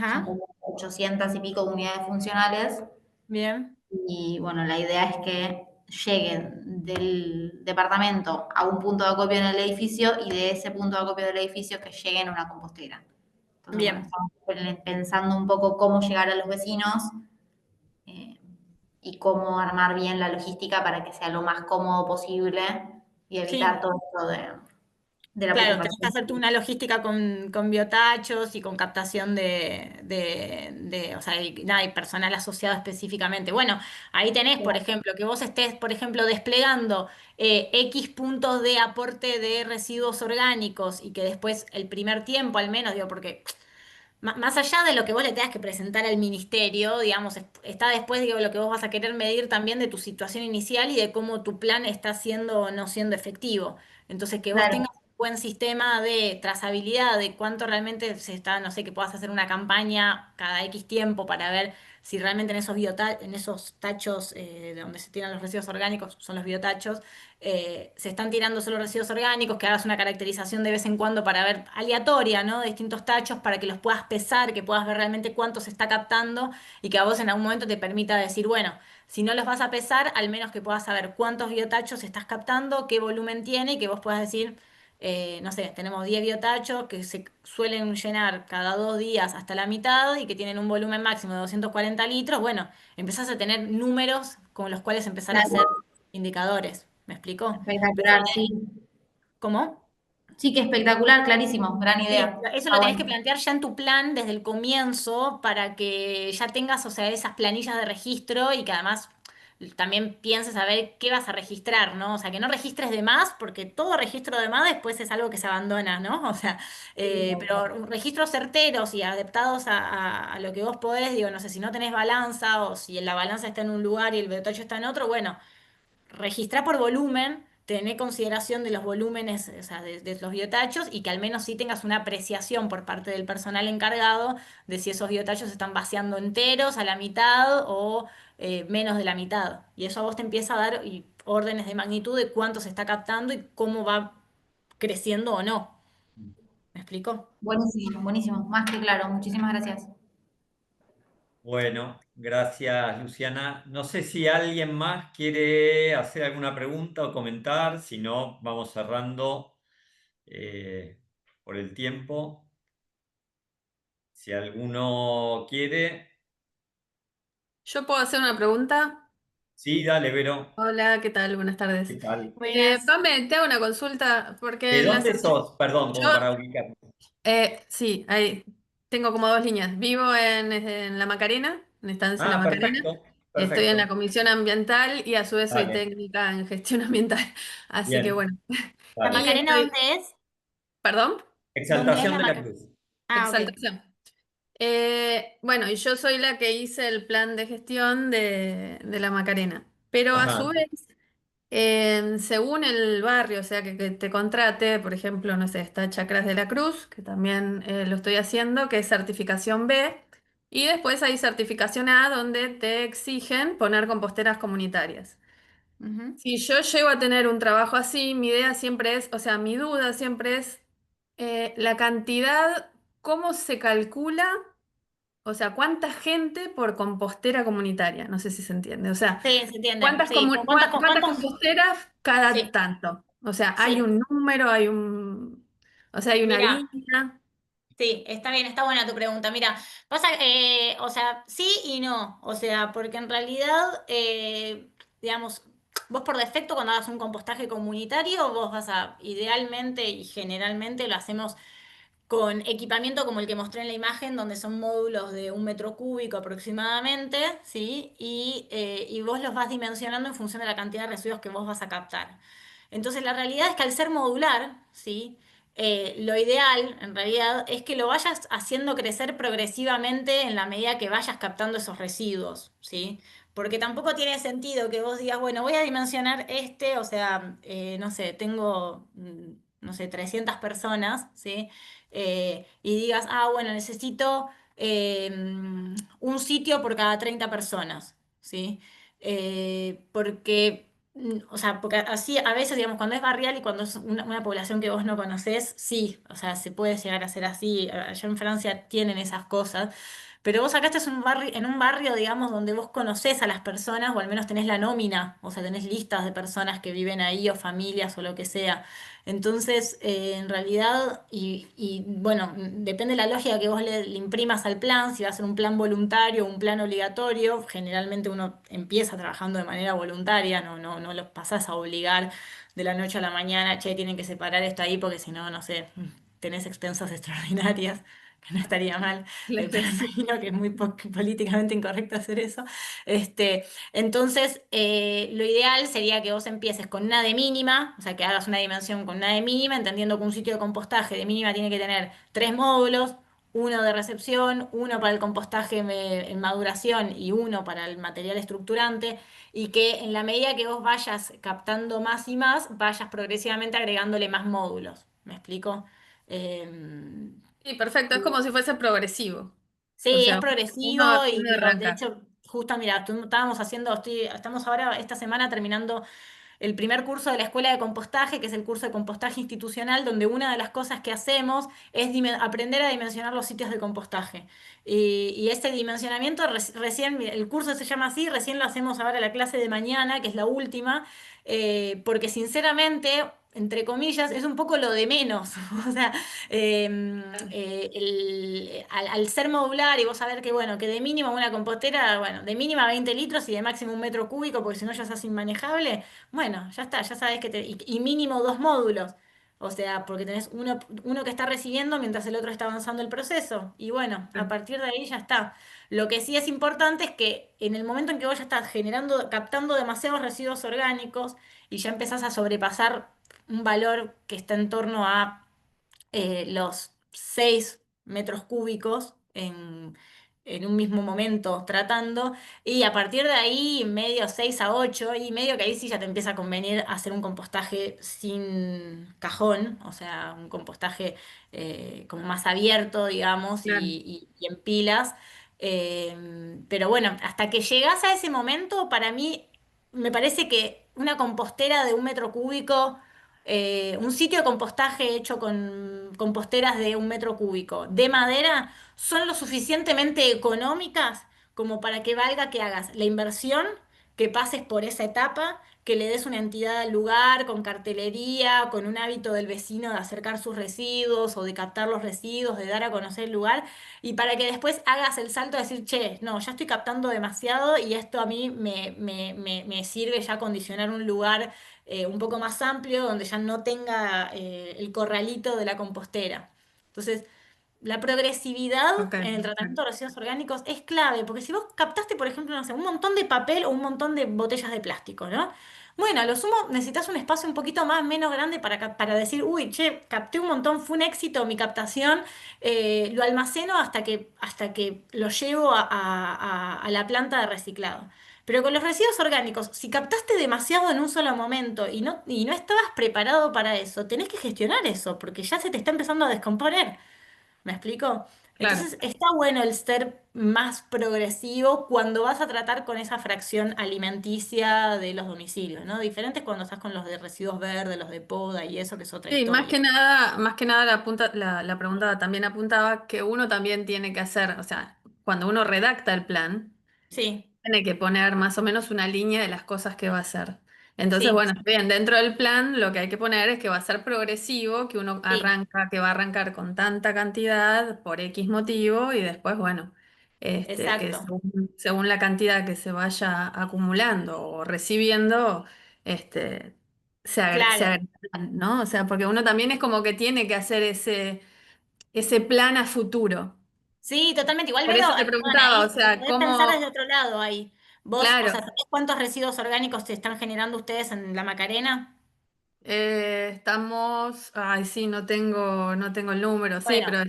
Son ajá, como 800 y pico de unidades funcionales. bien, Y bueno, la idea es que lleguen del departamento a un punto de acopio en el edificio y de ese punto de acopio del edificio que lleguen a una compostera. Entonces, bueno, bien. estamos pensando un poco cómo llegar a los vecinos eh, y cómo armar bien la logística para que sea lo más cómodo posible y evitar Sí, todo esto de la claro, tenés que putrefacción. hacer tú una logística con biotachos y con captación o sea, nada, y personal asociado específicamente. Bueno, ahí tenés, por ejemplo, que vos estés, por ejemplo, desplegando X puntos de aporte de residuos orgánicos y que después el primer tiempo al menos, digo, porque más allá de lo que vos le tengas que presentar al ministerio, digamos, está después, digo, lo que vos vas a querer medir también de tu situación inicial y de cómo tu plan está siendo o no siendo efectivo. Entonces, que vos tengas Claro, buen sistema de trazabilidad de cuánto realmente se está, no sé, que puedas hacer una campaña cada X tiempo para ver si realmente en esos en esos tachos de donde se tiran los residuos orgánicos, son los biotachos, se están tirando solo residuos orgánicos, que hagas una caracterización de vez en cuando para ver aleatoria, ¿no? De distintos tachos para que los puedas pesar, que puedas ver realmente cuánto se está captando y que a vos en algún momento te permita decir, bueno, si no los vas a pesar, al menos que puedas saber cuántos biotachos estás captando, qué volumen tiene y que vos puedas decir, no sé, tenemos 10 biotachos que se suelen llenar cada 2 días hasta la mitad y que tienen un volumen máximo de 240 litros. Bueno, empezás a tener números con los cuales empezar a hacer Claro, indicadores. ¿Me explicó? Pero, espectacular, sí. ¿cómo? Sí, que espectacular, clarísimo, gran Sí, idea. eso Está lo tenés que bueno. plantear ya en tu plan desde el comienzo para que ya tengas, o sea, esas planillas de registro y que además también pienses a ver qué vas a registrar, ¿no? O sea, que no registres de más, porque todo registro de más después es algo que se abandona, ¿no? O sea, pero registros certeros y adaptados a lo que vos podés, digo, no sé, si no tenés balanza o si la balanza está en un lugar y el betocho está en otro, bueno, registra por volumen, tener consideración de los volúmenes, o sea, de los biotachos y que al menos sí tengas una apreciación por parte del personal encargado de si esos biotachos se están vaciando enteros, a la mitad o menos de la mitad. Y eso a vos te empieza a dar órdenes de magnitud de cuánto se está captando y cómo va creciendo o no. ¿Me explico? Buenísimo, buenísimo. Más que claro. Muchísimas gracias. Bueno, gracias Luciana. No sé si alguien más quiere hacer alguna pregunta o comentar, si no, vamos cerrando por el tiempo. Si alguno quiere, ¿Yo puedo hacer una pregunta? sí, dale, Vero. Hola, ¿qué tal? Buenas ¿Qué tardes. tal? Buenas. Pame, te hago una consulta porque ¿De en la dónde semana... sos? Perdón, Yo, como para ubicarme. sí, ahí tengo como dos líneas. Vivo en La Macarena, en Estancia La Ah, Macarena. perfecto, Estoy en la perfecto. comisión ambiental y a su vez soy Dale, técnica en gestión ambiental. Así que bien, bueno. ¿La Y dale. Macarena estoy... dónde es? ¿Perdón? ¿Dónde es Exaltación la de la Macarena? Cruz. Ah, ok. Exaltación. Bueno, y yo soy la que hice el plan de gestión de La Macarena. Pero a su Ajá, vez... según el barrio, o sea, que te contrate, por ejemplo, no sé, está Chacras de la Cruz, que también lo estoy haciendo, que es certificación B, y después hay certificación A, donde te exigen poner composteras comunitarias. Ujú. Si yo llego a tener un trabajo así, mi idea siempre es, o sea, mi duda siempre es la cantidad, cómo se calcula, o sea, cuánta gente por compostera comunitaria, no sé si se entiende, o sea... Sí, se entiende. ¿Cuántas, Sí, cuántas composteras cada Sí, tanto? O sea, hay sí. un número, hay un, o sea, hay una Mira, línea. sí, está bien, está buena tu pregunta. Mira, pasa, o sea, sí y no. O sea, porque en realidad, digamos, vos por defecto cuando hagas un compostaje comunitario, vos vas a, idealmente y generalmente lo hacemos con equipamiento como el que mostré en la imagen, donde son módulos de 1 metro cúbico aproximadamente, ¿sí? Y vos los vas dimensionando en función de la cantidad de residuos que vos vas a captar. Entonces, la realidad es que al ser modular, ¿sí? Lo ideal, en realidad, es que lo vayas haciendo crecer progresivamente en la medida que vayas captando esos residuos, ¿sí? Porque tampoco tiene sentido que vos digas, bueno, voy a dimensionar o sea, no sé, tengo, no sé, 300 personas, ¿sí? Y digas, ah, bueno, necesito un sitio por cada 30 personas, ¿sí? Porque, o sea, porque así a veces, digamos, cuando es barrial y cuando es una población que vos no conocés, sí, o sea, se puede llegar a hacer así. Allá en Francia tienen esas cosas. Pero vos acá estás en un barrio, digamos, donde vos conocés a las personas, o al menos tenés la nómina, o sea, tenés listas de personas que viven ahí, o familias, o lo que sea. Entonces, en realidad, bueno, depende de la lógica que vos le imprimas al plan, si va a ser un plan voluntario o un plan obligatorio, generalmente uno empieza trabajando de manera voluntaria, no los pasás a obligar de la noche a la mañana, che, tienen que separar esto ahí porque si no, no sé, tenés expensas extraordinarias, que no estaría mal, pero Claro, sí. imagino que es muy políticamente incorrecto hacer eso. Este, entonces, lo ideal sería que vos empieces con una de mínima, o sea, que hagas una dimensión con una de mínima, entendiendo que un sitio de compostaje de mínima tiene que tener 3 módulos, uno de recepción, uno para el compostaje en maduración y uno para el material estructurante, y que en la medida que vos vayas captando más y más, vayas progresivamente agregándole más módulos. ¿Me explico? Em, Sí, perfecto, es como si fuese progresivo. O Sí, es sea, progresivo y uno digo, de arranca. hecho, justo mira, estamos ahora esta semana terminando el primer curso de la Escuela de Compostaje, que es el curso de compostaje institucional, donde una de las cosas que hacemos es aprender a dimensionar los sitios de compostaje. Y ese dimensionamiento recién, el curso se llama así, recién lo hacemos ahora la clase de mañana, que es la última, porque sinceramente, entre comillas, es un poco lo de menos. O sea, al ser modular y vos saber que, bueno, que de mínimo una compostera, bueno, de mínima 20 litros y de máximo 1 metro cúbico, porque si no ya se hace inmanejable, bueno, ya está, ya sabes que y mínimo 2 módulos. O sea, porque tenés uno que está recibiendo mientras el otro está avanzando el proceso. Y bueno, a partir de ahí ya está. Lo que sí es importante es que en el momento en que vos ya estás captando demasiados residuos orgánicos y ya empezás a sobrepasar un valor que está en torno a los 6 metros cúbicos en un mismo momento tratando, y a partir de ahí, medio 6 a 8 y medio que ahí sí ya te empieza a convenir hacer un compostaje sin cajón, o sea, un compostaje como más abierto, digamos, Claro. y en pilas. Pero bueno, hasta que llegas a ese momento, para mí, me parece que una compostera de 1 metro cúbico, un sitio de compostaje hecho con composteras de 1 metro cúbico de madera son lo suficientemente económicas como para que valga que hagas la inversión, que pases por esa etapa, que le des una entidad al lugar con cartelería, con un hábito del vecino de acercar sus residuos o de captar los residuos, de dar a conocer el lugar, y para que después hagas el salto de decir, che, no, ya estoy captando demasiado y esto a mí me sirve ya condicionar un lugar un poco más amplio, donde ya no tenga el corralito de la compostera. Entonces, la progresividad Ok, en el tratamiento perfecto. de residuos orgánicos es clave, porque si vos captaste, por ejemplo, no sé, un montón de papel o un montón de botellas de plástico, ¿no? Bueno, a lo sumo necesitas un espacio un poquito más, menos grande para decir, uy, che, capté un montón, fue un éxito mi captación, lo almaceno hasta que lo llevo a la planta de reciclado. Pero con los residuos orgánicos, si captaste demasiado en un solo momento y no estabas preparado para eso, tenés que gestionar eso, porque ya se te está empezando a descomponer. ¿Me explico? Claro. Entonces está bueno el ser más progresivo cuando vas a tratar con esa fracción alimenticia de los domicilios, ¿no? Diferente es cuando estás con los de residuos verdes, los de poda y eso, que es otra Sí, historia. más que nada la pregunta también apuntaba que uno también tiene que hacer, o sea, cuando uno redacta el plan, Sí, tiene que poner más o menos una línea de las cosas que va a hacer. Entonces, sí, bueno, bien, dentro del plan lo que hay que poner es que va a ser progresivo, que uno sí, arranca, que va a arrancar con tanta cantidad por X motivo y después, bueno, que exacto. según la cantidad que se vaya acumulando o recibiendo, este, se Claro. agregarán, ¿no? O sea, porque uno también es como que tiene que hacer ese plan a futuro. Sí, totalmente. Igual, Por Vero, eso te perdón, preguntaba, o ahí sea, podés pensar desde cómo, otro lado ahí. Vos, o claro. sea, ¿sabés cuántos residuos orgánicos se están generando ustedes en la Macarena? Estamos, ay, sí, no tengo el número, sí, Bueno, pero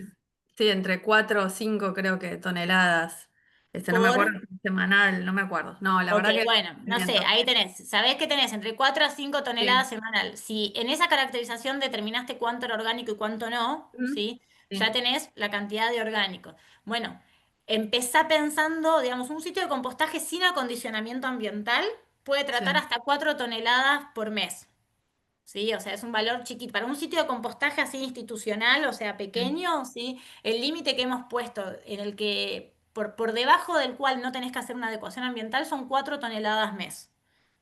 sí, entre 4 o 5 creo que toneladas. No me por acuerdo, semanal, no me acuerdo. No, la Ok, verdad que bueno, no sé, miento. ahí tenés. Sabés que tenés entre 4 a 5 Sí. toneladas semanal. Si en esa caracterización determinaste cuánto era orgánico y cuánto no, Ujú. ¿sí? Ya Sí, tenés la cantidad de orgánico. Bueno, empezá pensando, digamos, un sitio de compostaje sin acondicionamiento ambiental puede tratar sí, hasta 4 toneladas por mes. ¿Sí? O sea, es un valor chiquito. Para un sitio de compostaje así institucional, o sea, sí. pequeño, ¿sí? El límite que hemos puesto en el que por debajo del cual no tenés que hacer una adecuación ambiental son 4 toneladas mes,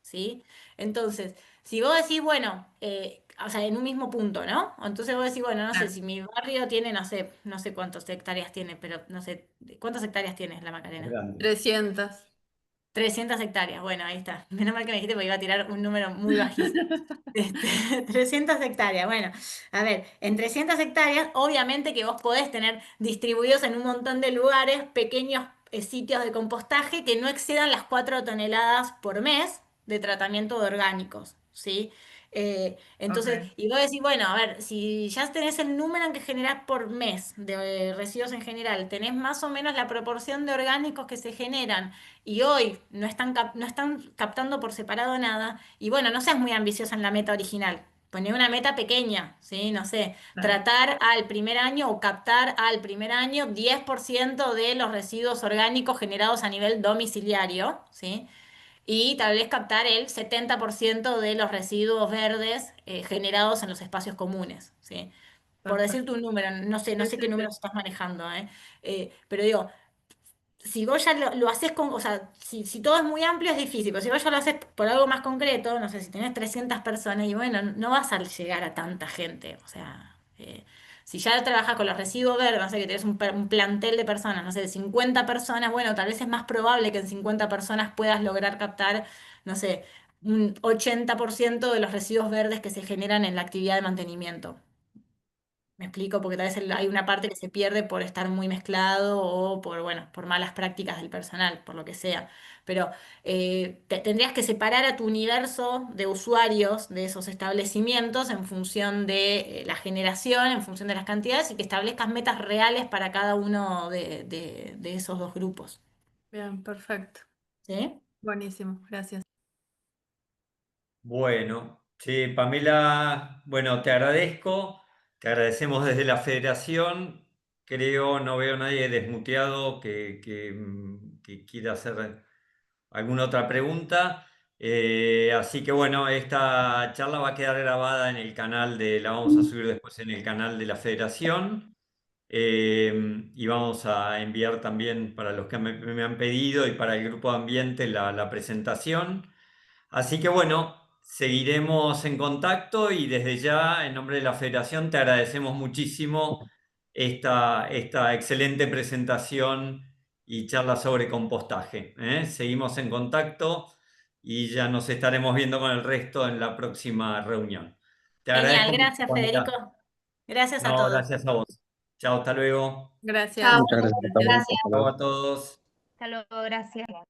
¿sí? Entonces, si vos decís, bueno, o sea, en un mismo punto, ¿no? Entonces vos decís, bueno, no sé, Claro. si mi barrio tiene, no sé cuántas hectáreas tiene, pero no sé, ¿cuántas hectáreas tiene la Es Macarena? grande. 300. 300 hectáreas, bueno, ahí está. Menos mal que me dijiste porque iba a tirar un número muy bajísimo. 300 hectáreas. Bueno, a ver, en 300 hectáreas, obviamente que vos podés tener distribuidos en un montón de lugares pequeños sitios de compostaje que no excedan las 4 toneladas por mes de tratamiento de orgánicos, ¿sí? Entonces, Ok, y vos decís, bueno, a ver, si ya tenés el número en que generás por mes de residuos en general, tenés más o menos la proporción de orgánicos que se generan y hoy no están captando por separado nada, y bueno, no seas muy ambiciosa en la meta original, poner una meta pequeña, ¿sí? No sé, Claro. tratar al primer año o captar al primer año 10% de los residuos orgánicos generados a nivel domiciliario, ¿sí? Y tal vez captar el 70% de los residuos verdes generados en los espacios comunes, ¿sí? Por Perfecto. decirte un número, no Sí, sé sí, qué sí. números estás manejando, ¿eh? Pero digo, si vos ya lo haces con, o sea, si todo es muy amplio es difícil, pero si vos ya lo haces por algo más concreto, no sé, si tenés 300 personas y bueno, no vas a llegar a tanta gente, o sea, si ya trabajas con los residuos verdes, no sé, que tenés un plantel de personas, no sé, de 50 personas, bueno, tal vez es más probable que en 50 personas puedas lograr captar, no sé, un 80% de los residuos verdes que se generan en la actividad de mantenimiento. Me explico, porque tal vez hay una parte que se pierde por estar muy mezclado o por, bueno, por malas prácticas del personal, por lo que sea. Pero tendrías que separar a tu universo de usuarios de esos establecimientos en función de la generación, en función de las cantidades y que establezcas metas reales para cada uno de esos dos grupos. Bien, perfecto. ¿Sí? Buenísimo, gracias. Bueno, sí, Pamela, bueno, te agradecemos desde la federación. Creo, no veo a nadie desmuteado que quiera hacer alguna otra pregunta. Así que bueno, esta charla va a quedar grabada en el canal la vamos a subir después en el canal de la federación. Y vamos a enviar también para los que me han pedido y para el grupo de ambiente la presentación. Así que bueno, seguiremos en contacto y desde ya, en nombre de la Federación, te agradecemos muchísimo esta excelente presentación y charla sobre compostaje. ¿Eh? Seguimos en contacto y ya nos estaremos viendo con el resto en la próxima reunión. Te Genial, agradezco mucho, gracias Pamela. Federico. Gracias a No, todos. gracias a vos. Chao, hasta luego. Gracias. Chao, Muchas gracias a todos. gracias. Hasta Chao luego. a todos. Hasta luego, gracias.